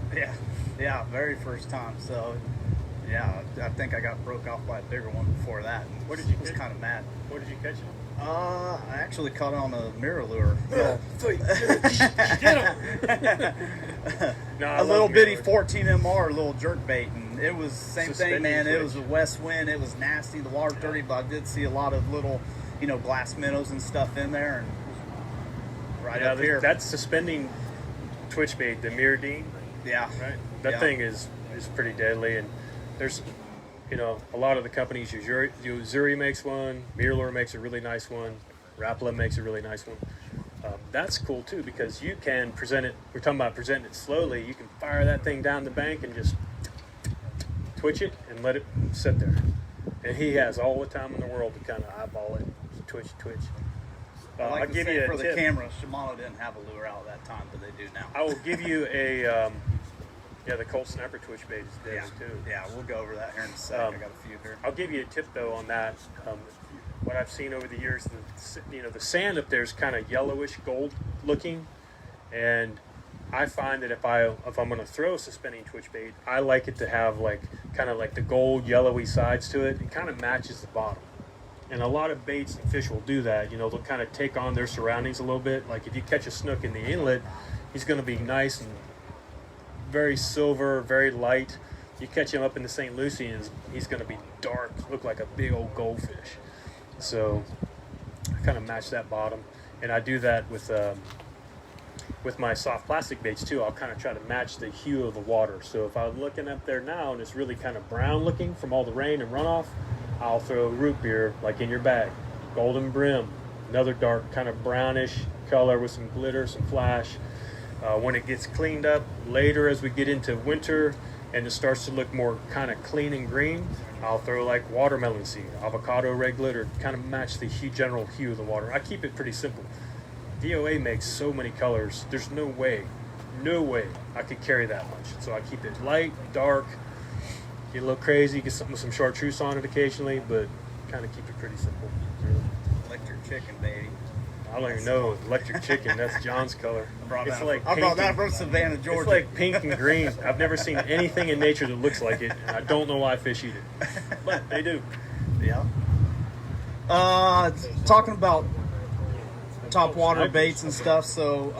Yeah, very first time. So, yeah, I think I got broke off by a bigger one before that. What did you was catch? kind of mad. What did you catch? I actually caught it on a mirror lure. A little bitty 14 MR, little jerk bait, and it was same thing, man. It was a west wind. It was nasty. The water's dirty, but I did see a lot of little, glass minnows and stuff in there, and right up here. That's suspending twitch bait, the Miradine. Yeah, right. That thing is pretty deadly, and there's, a lot of the companies use Zuri makes one, Mirror makes a really nice one, Rapala makes a really nice one. That's cool too, because you can present it. We're talking about presenting it slowly. You can fire that thing down the bank and just twitch it and let it sit there. And he has all the time in the world to kind of eyeball it, twitch. I'll give you a for tip. The camera. Shimano didn't have a lure out at that time, but they do now. I will give you a. The Colt Sniper twitch bait is dead too. Yeah, we'll go over that here in a second. I got a few here. I'll give you a tip though on that. What I've seen over the years, the sand up there is kind of yellowish gold looking, and I find that if I'm going to throw a suspending twitch bait, I like it to have kind of like the gold yellowy sides to it. It kind of matches the bottom. And a lot of baits and fish will do that. They'll kind of take on their surroundings a little bit. Like if you catch a snook in the inlet, he's going to be nice and very silver, very light. You catch him up in the St. Lucie, and he's going to be dark, look like a big old goldfish. So I kind of match that bottom, and I do that with my soft plastic baits too. I'll kind of try to match the hue of the water. So if I'm looking up there now and it's really kind of brown looking from all the rain and runoff, I'll throw root beer like in your bag, golden brim, another dark kind of brownish color with some glitter, some flash. When it gets cleaned up later as we get into winter and it starts to look more kind of clean and green, I'll throw like watermelon seed, avocado, red glitter, kind of match the general hue of the water. I keep it pretty simple. DOA makes so many colors. There's no way I could carry that much. So I keep it light, dark, get a little crazy, get something with some chartreuse on it occasionally, but kind of keep it pretty simple. Electric chicken, baby. I don't even know. Electric chicken, that's John's color. I brought It's that from Savannah, Georgia. It's like pink and green. I've never seen anything in nature that looks like it, and I don't know why fish eat it. But they do. Yeah. Talking about top water baits and stuff, so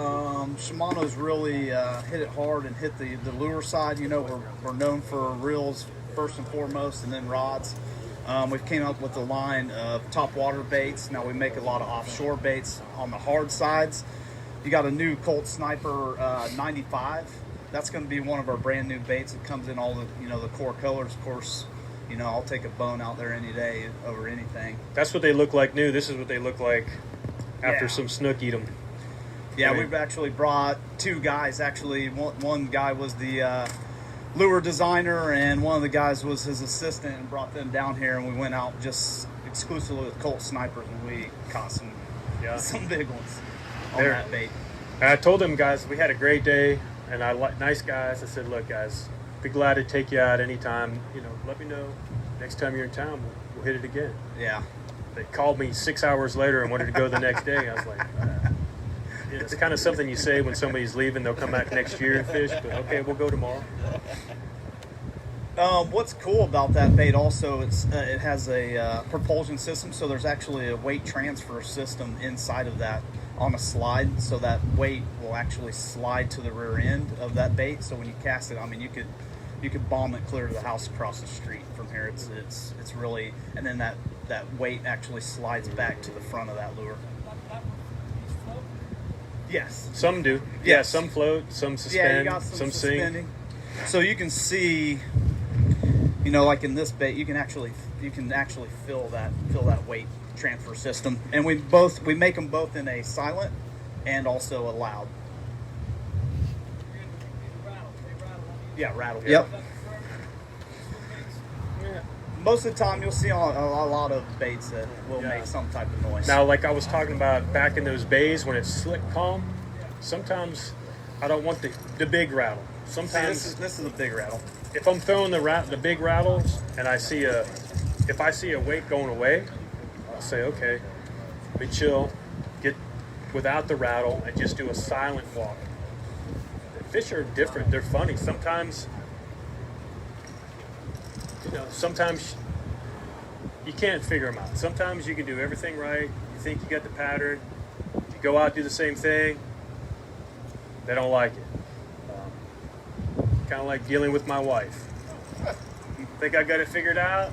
Shimano's really hit it hard and hit the lure side. We're known for reels first and foremost, and then rods. We've came up with a line of top water baits. Now we make a lot of offshore baits on the hard sides. You got a new Colt Sniper 95. That's going to be one of our brand new baits. It comes in all the the core colors. Of course, I'll take a bone out there any day over anything. That's what they look like new. This is what they look like after some snook eat them. Yeah, we've actually brought two guys. Actually, one guy was the lure designer, and one of the guys was his assistant, and brought them down here, and we went out just exclusively with Colt Snipers, and we caught some big ones on that bait. And I told them guys we had a great day, and I like nice guys. I said, look guys, be glad to take you out anytime. Let me know next time you're in town. We'll hit it again. Yeah. They called me 6 hours later and wanted to go the next day. I was like, it's kind of something you say when somebody's leaving. They'll come back next year and fish, but okay, we'll go tomorrow. What's cool about that bait also, it has a propulsion system, so there's actually a weight transfer system inside of that on a slide, so that weight will actually slide to the rear end of that bait. So when you cast it, I mean, you could bomb it clear to the house across the street from here. It's really, and then that weight actually slides back to the front of that lure. These float. Yes. Some do. Yeah, some float, some suspend, Yeah, you got some sink. suspending. So you can see, you know, like in this bait, you can actually feel that weight transfer system, and we make them both in a silent and also a loud. They rattle. Yeah, rattle. Is Yep. that the firm? Yeah. Most of the time, you'll see on a lot of baits that will Yeah. make some type of noise. Now, like I was talking about back in those bays when it's slick calm, sometimes I don't want the big rattle. See, Sometimes this is a big rattle. if I'm throwing the big rattles and if I see a weight going away, I'll say, okay, let me chill, get without the rattle and just do a silent walk. The fish are different. They're funny. Sometimes, sometimes you can't figure them out. Sometimes you can do everything right. You think you got the pattern. You go out, do the same thing. They don't like it. Kind of like dealing with my wife. Think I got it figured out.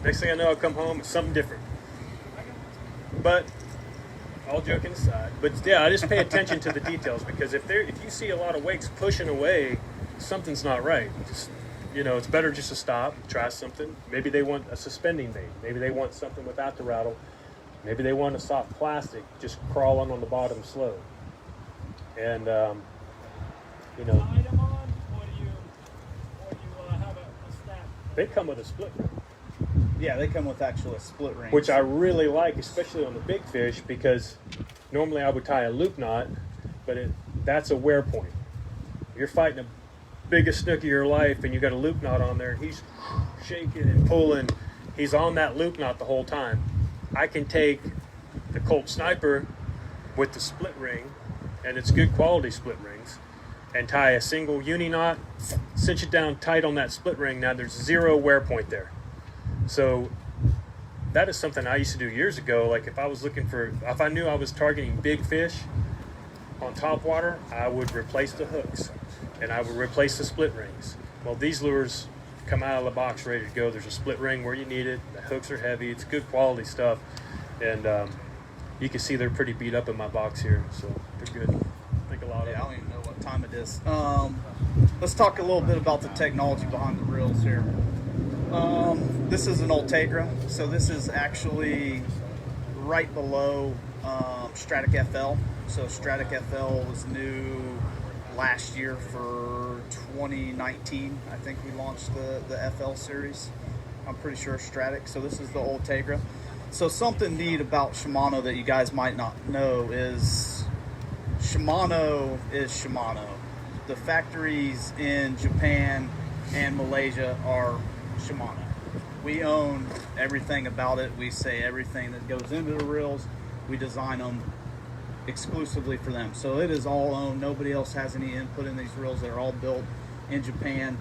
Next thing I know, I come home, it's something different. But all joking aside, but yeah, I just pay attention to the details, because if you see a lot of wakes pushing away, something's not right. Just, it's better just to stop, try something. Maybe they want a suspending bait. Maybe they want something without the rattle. Maybe they want a soft plastic, just crawling on the bottom slow. And Tie them on, or do you have a snap? they come with a split ring, Yeah, they come with actually a split ring. which I really like, especially on the big fish, because normally I would tie a loop knot, but that's a wear point. You're fighting the biggest snook of your life and you got a loop knot on there, and he's shaking and pulling. He's on that loop knot the whole time. I can take the Colt Sniper with the split ring, and it's good quality split rings, and tie a single uni knot, cinch it down tight on that split ring. Now there's zero wear point there. So that is something I used to do years ago. Like if I knew I was targeting big fish on top water, I would replace the hooks and I would replace the split rings. Well, these lures come out of the box ready to go. There's a split ring where you need it. The hooks are heavy. It's good quality stuff. And you can see they're pretty beat up in my box here. So they're good. I think a lot of I them. don't even know what time it is. Let's talk a little bit about the technology behind the reels here. This is an Ultegra, so this is actually right below Stratic FL. So Stratic FL was new last year for 2019. I think we launched the FL series. I'm pretty sure Stratic. So this is the Ultegra. So something neat about Shimano that you guys might not know is Shimano is Shimano. The factories in Japan and Malaysia are Shimano. We own everything about it. We say everything that goes into the reels, we design them exclusively for them. So it is all owned. Nobody else has any input in these reels. They're all built in Japan.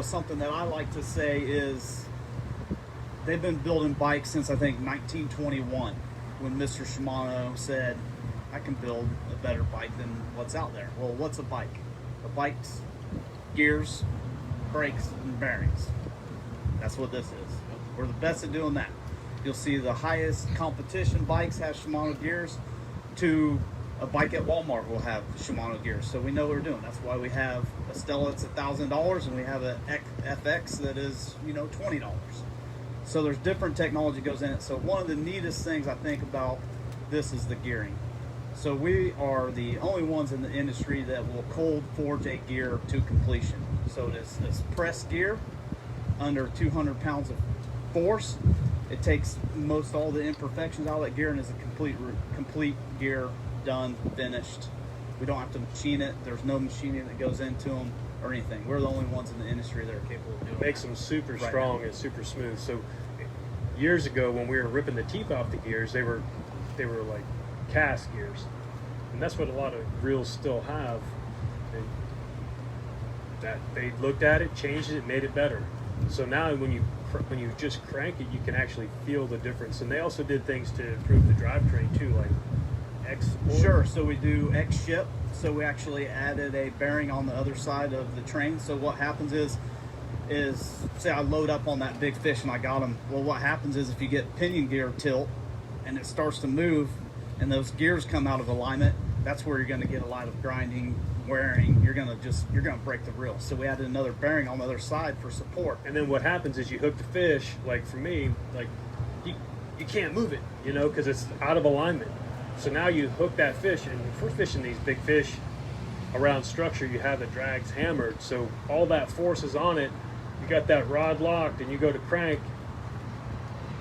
Something that I like to say is they've been building bikes since I think 1921, when Mr. Shimano said, I can build a better bike than what's out there. Well, what's a bike? A bike's gears, brakes, and bearings. That's what this is. We're the best at doing that. You'll see the highest competition bikes have Shimano gears, to a bike at Walmart will have Shimano gears. So we know what we're doing. That's why we have a Stella that's $1,000 and we have an FX that is, $20. So there's different technology goes in it. So one of the neatest things I think about this is the gearing. So we are the only ones in the industry that will cold forge a gear to completion. So this press gear under 200 pounds of force. It takes most all the imperfections out of that gear and is a complete gear, done, finished. We don't have to machine it. There's no machining that goes into them or anything. We're the only ones in the industry that are capable of doing it. Makes them super Right strong now. and super smooth. So years ago when we were ripping the teeth off the gears, they were like cast gears, and that's what a lot of reels still have. They looked at it, changed it, made it better. So now when you just crank it, you can actually feel the difference. And they also did things to improve the drivetrain too, like X support. Sure. So we do X ship. So we actually added a bearing on the other side of the train. So what happens is say I load up on that big fish and I got him. Well, what happens is if you get pinion gear tilt and it starts to move and those gears come out of alignment, that's where you're going to get a lot of grinding, wearing. You're going to break the reel. So we added another bearing on the other side for support. And then what happens is you hook the fish, like for me, like you can't move it, you know, because it's out of alignment. So now you hook that fish, and if we're fishing these big fish around structure, you have the drags hammered, so all that force is on it. You got that rod locked, and you go to crank.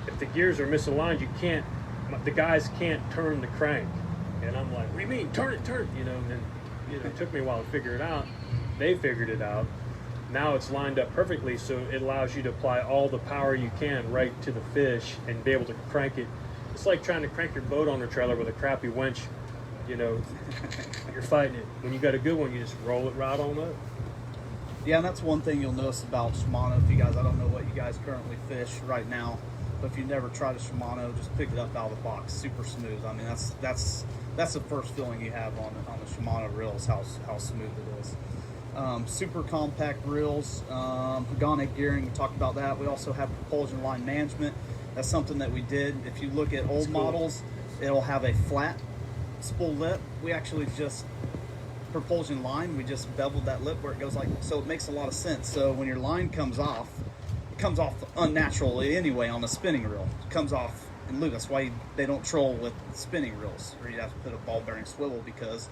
If the gears are misaligned, the guys can't turn the crank. And I'm like, what do you mean, turn it, you know, and then, you know, it took me a while to figure it out. They figured it out. Now it's lined up perfectly, so it allows you to apply all the power you can right to the fish and be able to crank it. It's like trying to crank your boat on a trailer with a crappy winch. You know, you're fighting it. When you got a good one, you just roll it right on up. Yeah, and that's one thing you'll notice about Shimano. If you guys, I don't know what you guys currently fish right now, but if you've never tried a Shimano, just pick it up out of the box. Super smooth. I mean, that's the first feeling you have on the Shimano reels, how smooth it is. Super compact reels, Pagani gearing, we talked about that. We also have propulsion line management. That's something that we did. If you look at old models, it'll have a flat spool lip. We actually just propulsion line, we just beveled that lip where it goes like, so it makes a lot of sense. So when your line comes off, it comes off unnaturally anyway on a spinning reel. It comes off in loop. That's why they don't troll with spinning reels, or you have to put a ball bearing swivel, because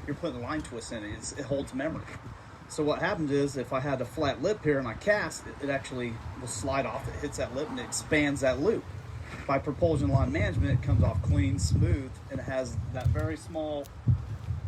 you're putting a line twist in it. It holds memory. So what happens is, if I had a flat lip here and I cast, it actually will slide off. It hits that lip and it expands that loop. By propulsion line management, it comes off clean, smooth, and it has that very small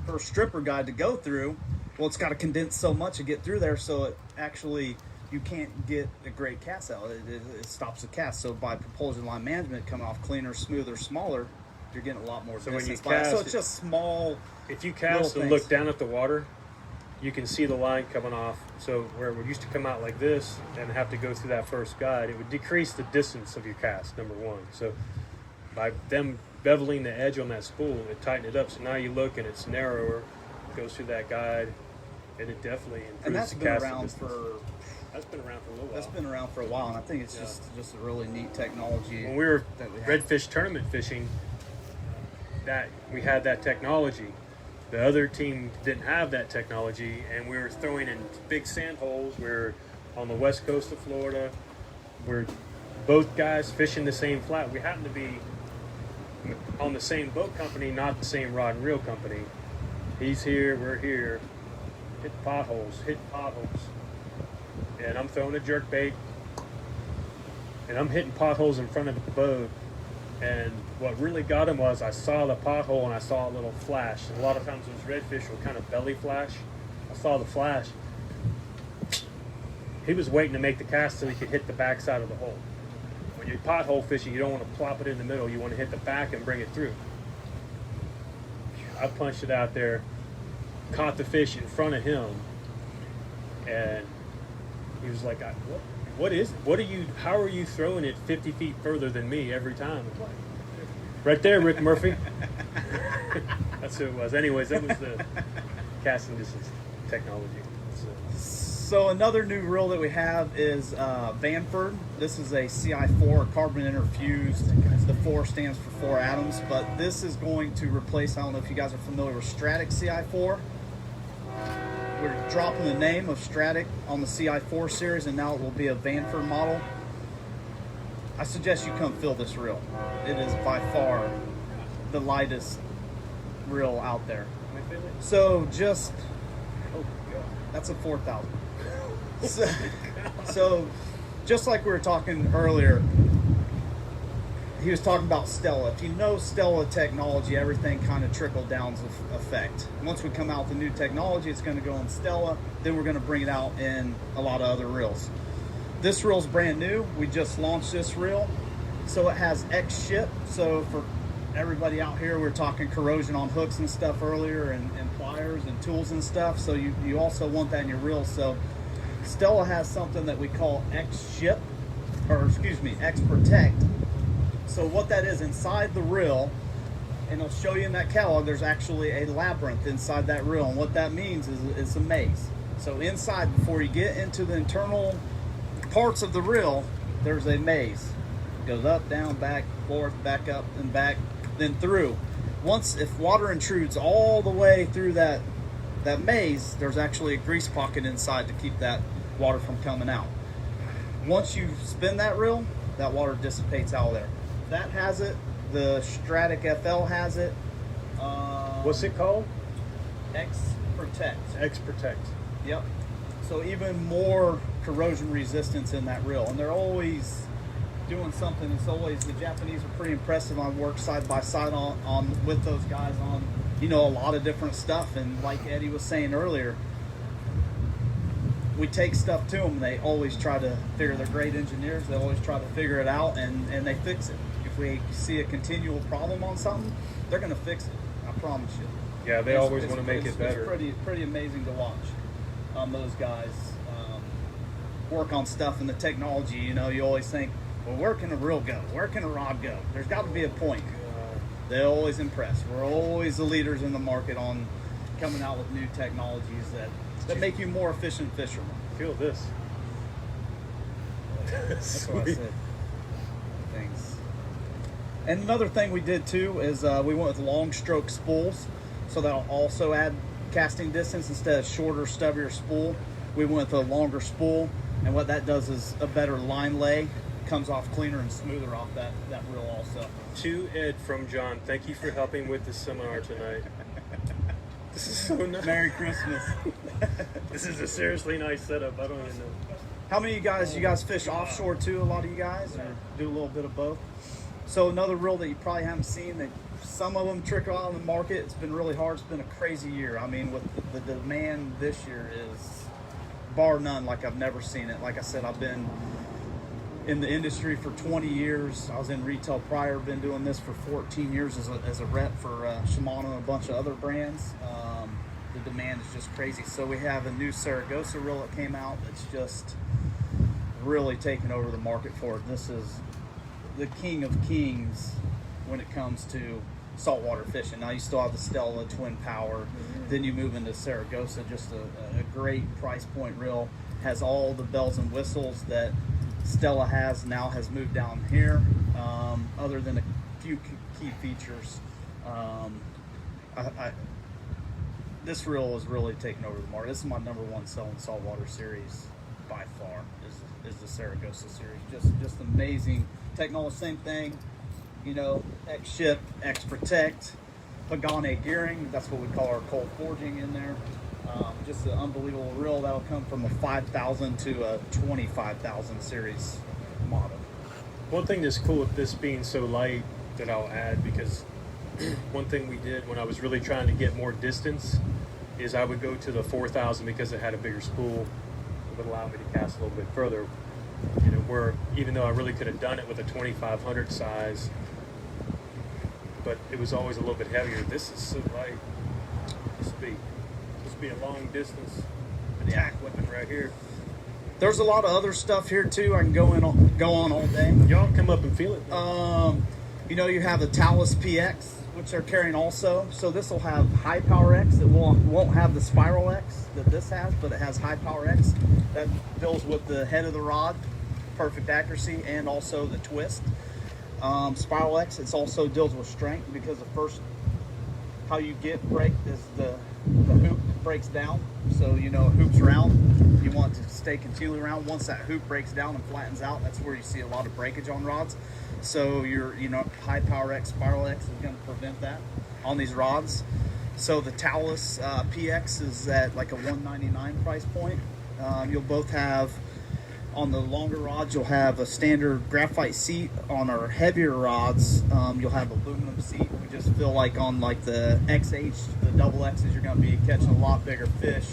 first stripper guide to go through. Well, it's got to condense so much to get through there, so it actually, you can't get a great cast out. It stops the cast. So by propulsion line management coming off cleaner, smoother, smaller, you're getting a lot more So when you distance by it. cast, So it's just small. If you cast and look down at the water, you can see the line coming off. So where it used to come out like this and have to go through that first guide, it would decrease the distance of your cast, number one. So by them beveling the edge on that spool, it tightened it up. So now you look and it's narrower, it goes through that guide, and it definitely improves And that's the been casting around distance. for That's been around for a little while. That's been around for a while, and I think it's just a really neat technology. When we were that we have. redfish tournament fishing, that we had that technology. The other team didn't have that technology, and we were throwing in big sand holes. We're on the west coast of Florida. We're both guys fishing the same flat. We happen to be on the same boat company, not the same rod and reel company. He's here, we're here. Hit potholes. And I'm throwing a jerk bait, and I'm hitting potholes in front of the boat. And what really got him was I saw the pothole and I saw a little flash. And a lot of times those redfish will kind of belly flash. I saw the flash. He was waiting to make the cast so he could hit the back side of the hole. When you're pothole fishing, you don't want to plop it in the middle. You want to hit the back and bring it through. I punched it out there, caught the fish in front of him, and he was like, what is it? How are you throwing it 50 feet further than me every time? I'm like, right there, Rick Murphy. That's who it was. Anyways, that was the casting distance technology. So another new reel that we have is Vanford. This is a CI4, carbon interfused. The 4 stands for 4 atoms, but this is going to replace, I don't know if you guys are familiar with Stratic CI4. We're dropping the name of Stratic on the CI4 series, and now it will be a Vanford model. I suggest you come fill this reel. It is by far the lightest reel out there. So just, that's a 4,000. So just like we were talking earlier, he was talking about Stella. If you know Stella technology, everything kind of trickled down effect. Once we come out with the new technology, it's going to go in Stella. Then we're going to bring it out in a lot of other reels. This reel's brand new. We just launched this reel. So it has X ship. So for everybody out here, we were talking corrosion on hooks and stuff earlier, and pliers and tools and stuff. So you also want that in your reel. So Stella has something that we call X-Ship, or excuse me, X-Protect. So what that is, inside the reel, and I'll show you in that catalog, there's actually a labyrinth inside that reel. And what that means is it's a maze. So inside, before you get into the internal parts of the reel, there's a maze. It goes up, down, back, forth, back up, and back, then through. Once, if water intrudes all the way through that maze, there's actually a grease pocket inside to keep that water from coming out. Once you spin that reel, that water dissipates out of there. That has it. The Stratic FL has it. What's it called? X-Protect. X-Protect. Yep. So even more corrosion resistance in that reel, and they're always doing something. It's always, the Japanese are pretty impressive. I work side by side on with those guys on, you know, a lot of different stuff. And like Eddie was saying earlier, we take stuff to them. They always try to figure. They're great engineers. They always try to figure it out, and they fix it. If we see a continual problem on something, they're going to fix it. I promise you. Yeah, they always want to make it better. It's pretty amazing to watch those guys work on stuff and the technology. You know, you always think, well, where can a reel go? Where can a rod go? There's got to be a point. They always impress. We're always the leaders in the market on coming out with new technologies that make you more efficient fishermen. Feel this. That's what I said. Things. And another thing we did too is we went with long stroke spools, so that'll also add casting distance. Instead of shorter, stubbier spool, we went with a longer spool, and what that does is a better line lay, comes off cleaner and smoother off that reel also. To Ed from John, thank you for helping with the seminar tonight. This is so nice. Merry Christmas. This is a seriously nice setup. I don't even know. How many of you guys fish offshore too? A lot of you guys, or do a little bit of both? So another reel that you probably haven't seen, that some of them trickle out on the market. It's been really hard. It's been a crazy year. I mean, with the demand this year is bar none, like I've never seen it. Like I said, I've been in the industry for 20 years. I was in retail prior, been doing this for 14 years as a rep for Shimano and a bunch of other brands. The demand is just crazy. So we have a new Saragossa reel that came out that's just really taken over the market for it. This is the king of kings when it comes to saltwater fishing. Now you still have the Stella Twin Power, then you move into Saragossa, just a great price point reel. Has all the bells and whistles that Stella has moved down here, other than a few key features. This reel is really taking over the market. This is my #1 selling saltwater series by far, is the Saragossa series. Just amazing technology. Same thing, you know, X-Ship, X-Protect, Pagane gearing. That's what we call our cold forging in there. Just an unbelievable reel. That'll come from a 5,000 to a 25,000 series model. One thing that's cool with this being so light that I'll add, because one thing we did when I was really trying to get more distance is I would go to the 4,000 because it had a bigger spool. It would allow me to cast a little bit further. You know, where even though I really could have done it with a 2,500 size, but it was always a little bit heavier. This is so light. This be a long distance attack weapon right here. There's a lot of other stuff here too. I can go on all day. Y'all come up and feel it. You know, you have the Talus PX, which they're carrying also. So this will have high power X. It won't have the spiral X that this has, but it has high power X that deals with the head of the rod, perfect accuracy, and also the twist. Spiral X, it also deals with strength, because the first how you get break is the hoop breaks down. So, you know, hoop's round, you want it to stay continually round. Once that hoop breaks down and flattens out, that's where you see a lot of breakage on rods. So your, you know, high power X, spiral X is going to prevent that on these rods. So the Talus PX is at like a $199 price point. You'll both have, on the longer rods, you'll have a standard graphite seat. On our heavier rods, you'll have aluminum seat. We just feel like on like the XH, the double X's, you're going to be catching a lot bigger fish,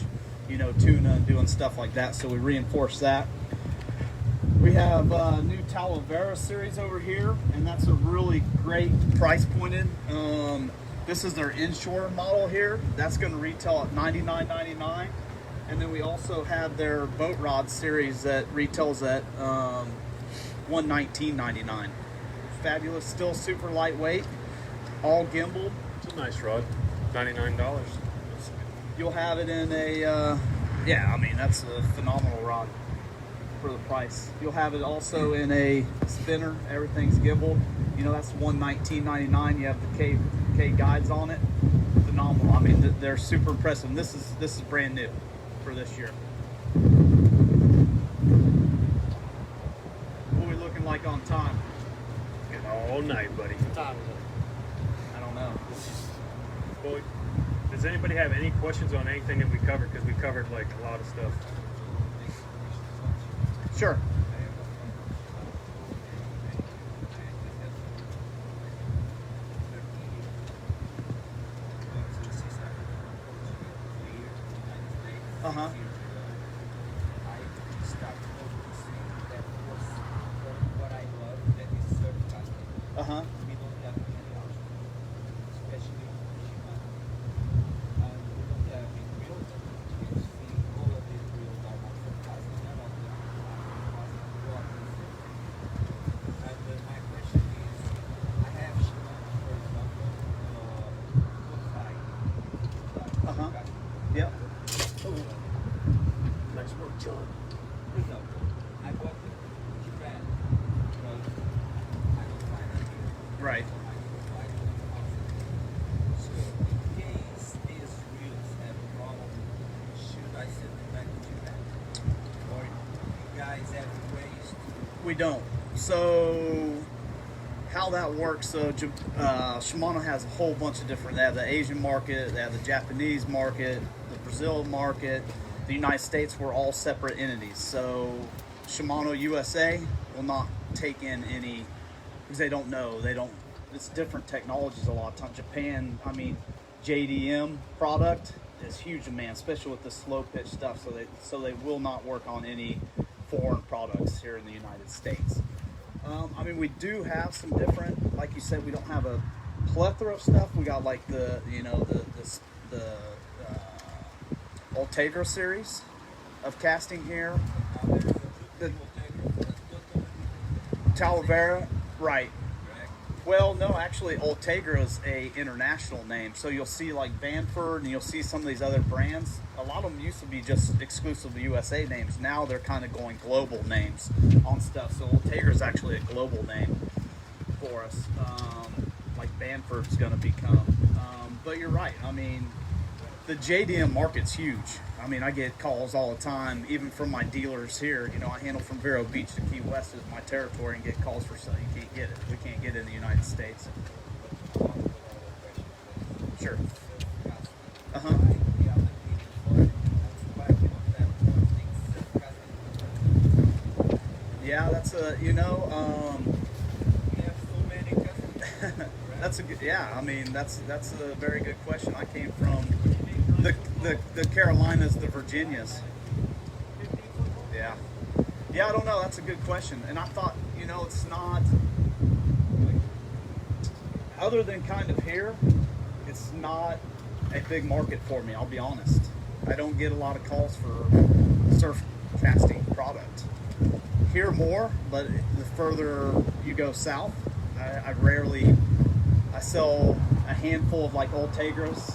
you know, tuna and doing stuff like that. So we reinforce that. We have a new Talavera series over here, and that's a really great price pointed. This is their inshore model here. That's going to retail at $99.99. And then we also have their boat rod series that retails at $119.99. Fabulous, still super lightweight, all gimbaled. It's a nice rod, $99. You'll have it in a, yeah, I mean, that's a phenomenal rod for the price. You'll have it also in a spinner. Everything's gimbaled. You know, that's $119.99. You have the K guides on it. Phenomenal. I mean, they're super impressive. And this is brand new for this year. What are we looking like on time? Getting all night, buddy. What time is it? I don't know. Well, does anybody have any questions on anything that we covered? Because we covered like a lot of stuff. Sure. Uh-huh. Uh-huh. Uh-huh. Yep. Nice work, John. Right. So in case these reels have a problem, should I send them back to Japan? Or you guys have ways to... We don't. So how that works, so Shimano has a whole bunch of different, they have the Asian market, they have the Japanese market, the Brazil market, the United States. We're all separate entities. So Shimano USA will not take in any, because they don't know, it's different technologies a lot of times. Japan, I mean, JDM product is huge demand, especially with the slow pitch stuff, so they will not work on any foreign products here in the United States. I mean, we do have some different, like you said, we don't have a plethora of stuff. We got like the Ultegra series of casting here. The Talavera, right. Well, no, actually, Ultegra is a international name. So you'll see like Banford, and you'll see some of these other brands. A lot of them used to be just exclusively USA names. Now they're kind of going global names on stuff. So Ultegra is actually a global name for us, like Banford's going to become. But you're right. I mean, the JDM market's huge. I mean, I get calls all the time, even from my dealers here. You know, I handle from Vero Beach to Key West is my territory, and get calls for selling. You can't get it. We can't get it in the United States. Sure. Uh-huh. Yeah, that's a, you know, that's a good, yeah, I mean, that's a very good question. I came from the Carolinas, the Virginias. Yeah. Yeah, I don't know. That's a good question. And I thought, you know, it's not, other than kind of here, it's not a big market for me, I'll be honest. I don't get a lot of calls for surf casting product. Here more, but the further you go south, I sell a handful of like Ultegras.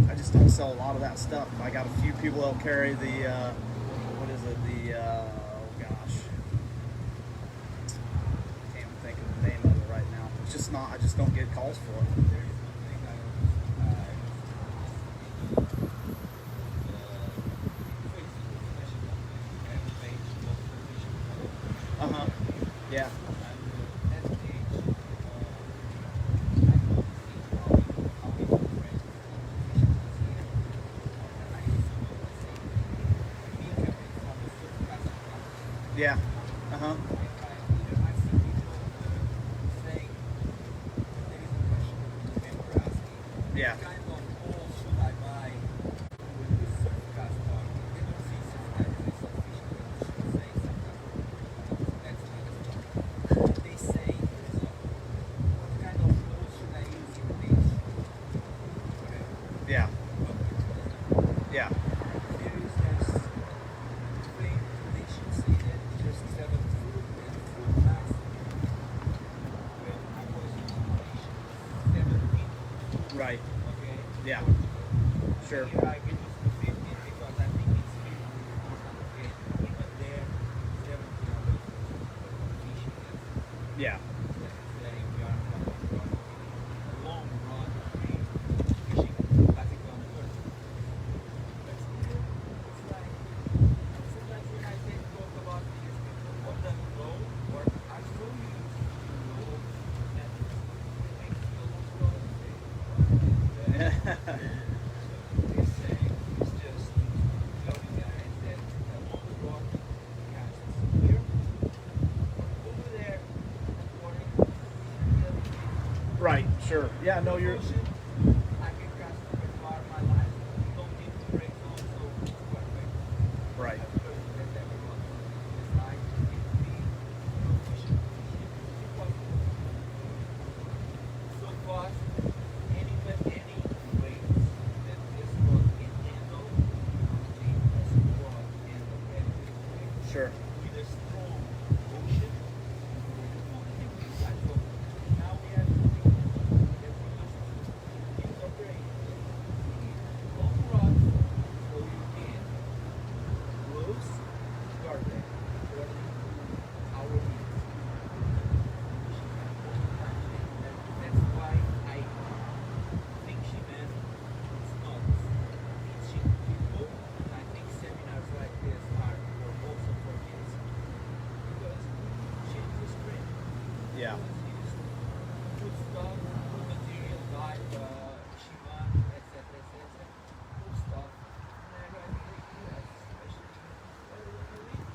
I just don't sell a lot of that stuff. I got a few people that'll carry the, what is it, the, oh gosh. Can't even think of the name of it right now. It's just not, I just don't get calls for it. Uh-huh. Yeah. Yeah. Uh-huh. Yeah. Yeah. Right. Okay. Yeah. Sure. Here I give us the 15 because I think it's here. Okay. Even there, 17 fishing. Yeah. Very we are coming from a long run fishing classic on the earth. But still, it's like sometimes when I say talk about these people, what doesn't know or are so used to know that it makes you almost go and say, what? This saying is just tell you guys that a long rod casts here over there according to the other case. Right. Sure. Yeah. No, you're. I can cast over far my life. You don't need to break on so perfect. Right. That's good that everyone decides to be proficient impossible. So fast, any weight that this rod can handle, the best rod and the best weight. Sure. With a strong ocean, on the inside. So now we have to think that we must integrate long rods so you can close guardrail according to our needs. That's why I think Shimano is not teaching people. I think seminars like this are also for kids because change the screen. Yeah. Good stuff, good material, like Shimano, etc., etc. Good stuff. And I got here in the US, especially where you live.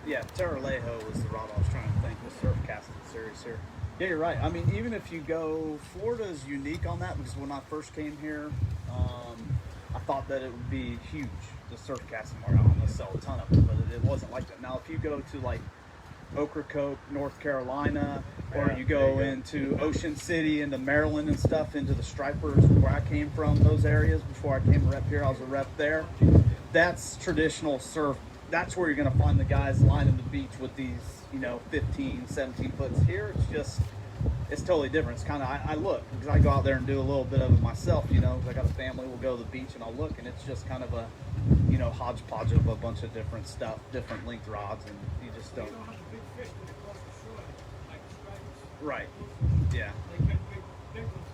Yeah, Terralejo was the rod I was trying to think with surf casting series here. Yeah, you're right. I mean, even if you go, Florida's unique on that because when I first came here, I thought that it would be huge, the surf casting market. I don't know, sell a ton of it, but it wasn't like that. Now, if you go to like Ocracoke, North Carolina, or Yeah, you there go you go. into Ocean City, into Maryland and stuff, into the stripers where I came from, those areas before I came a rep here, I was a rep there. That's traditional surf. That's where you're going to find the guys lining the beach with these, 15, 17 foots. Here, it's totally different. It's kind of, I look, because I go out there and do a little bit of it myself, because I got a family, we'll go to the beach and I'll look, and it's just kind of a, hodgepodge of a bunch of different stuff, different length rods, and you just don't. You don't have a big fish when it comes to shore, like the stripers. Right. Yeah. They can be big ones.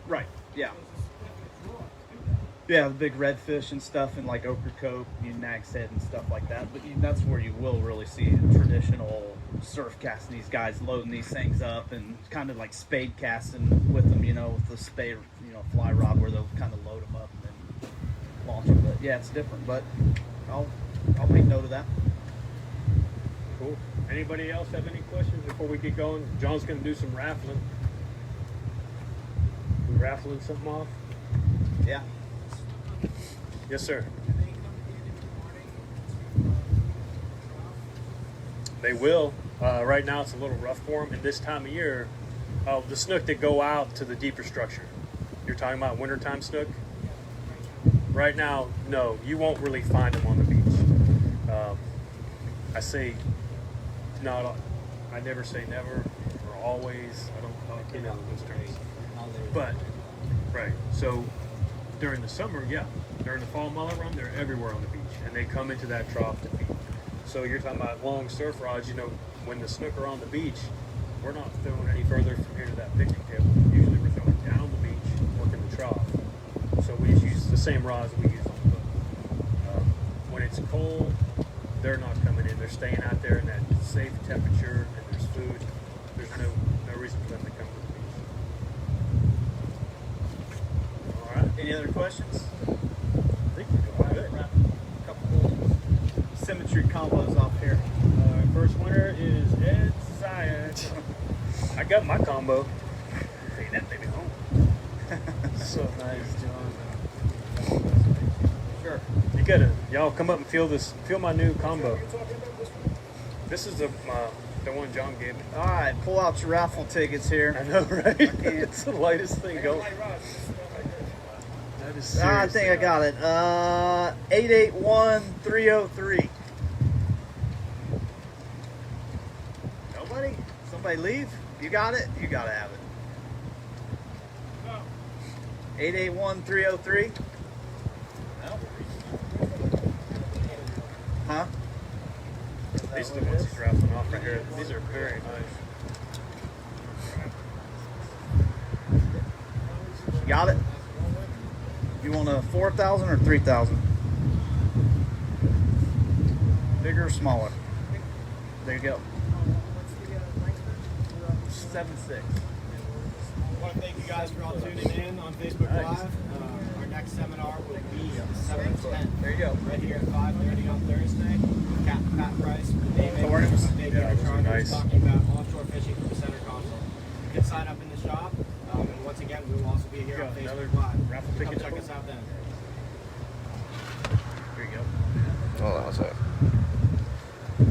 Right. Yeah. Because it's definitely draw to do that. Yeah, the big redfish and stuff, and like Ocracoke, Nag's Head and stuff like that. But that's where you will really see traditional surf casting. These guys loading these things up and kind of like spade casting with them, with the spade, fly rod where they'll kind of load them up and then launch them. But yeah, it's different. But I'll make note of that. Cool. Anybody else have any questions before we get going? John's going to do some raffling. We raffling something off? Yeah. Yes, sir. They will. Right now it's a little rough for them. And this time of year, the snook that go out to the deeper structure. You're talking about wintertime snook? Right now, no. You won't really find them on the beach. I say not. I never say never or always. I don't know those terms. But, right. So during the summer, yeah. During the fall mullet run, they're everywhere on the beach. And they come into that trough to feed. So you're talking about long surf rods, when the snook are on the beach, we're not throwing any further from here to that picnic table. Usually we're throwing down the beach, working the trough. So we just use the same rods we use on the boat. When it's cold, they're not coming in. They're staying out there in that safe temperature, and there's food. There's no reason for them to come to the beach. All right. Any other questions? I think we're doing good. Wrap a couple symmetry combos off here. First winner is Ed Zyak. I got my combo. Take that baby home. So nice, John. Sure. Y'all come up and feel my new combo. This is the one John gave me. All right, pull out your raffle tickets here. I know, right? It's the lightest thing going. That is I think I got it. 881303. Nobody? Somebody leave? You got it? You gotta have it. 881-303. Huh? These are the ones he's raffling off right here. These are very nice. Got it? You want a 4,000 or 3,000? Bigger or smaller? There you go. 7.6. I want to thank you guys for all tuning in on Facebook Live. Our next seminar will be 7/10. There you go. Right here at 5:30 on Thursday. Pat Price, David, Tournaments. Yeah, those are nice. talking about offshore fishing from the center console. You can sign up in the shop. And once again, we will also be here on Another Facebook Live. raffle Come ticket. check us out then. There you go. Oh, that was it.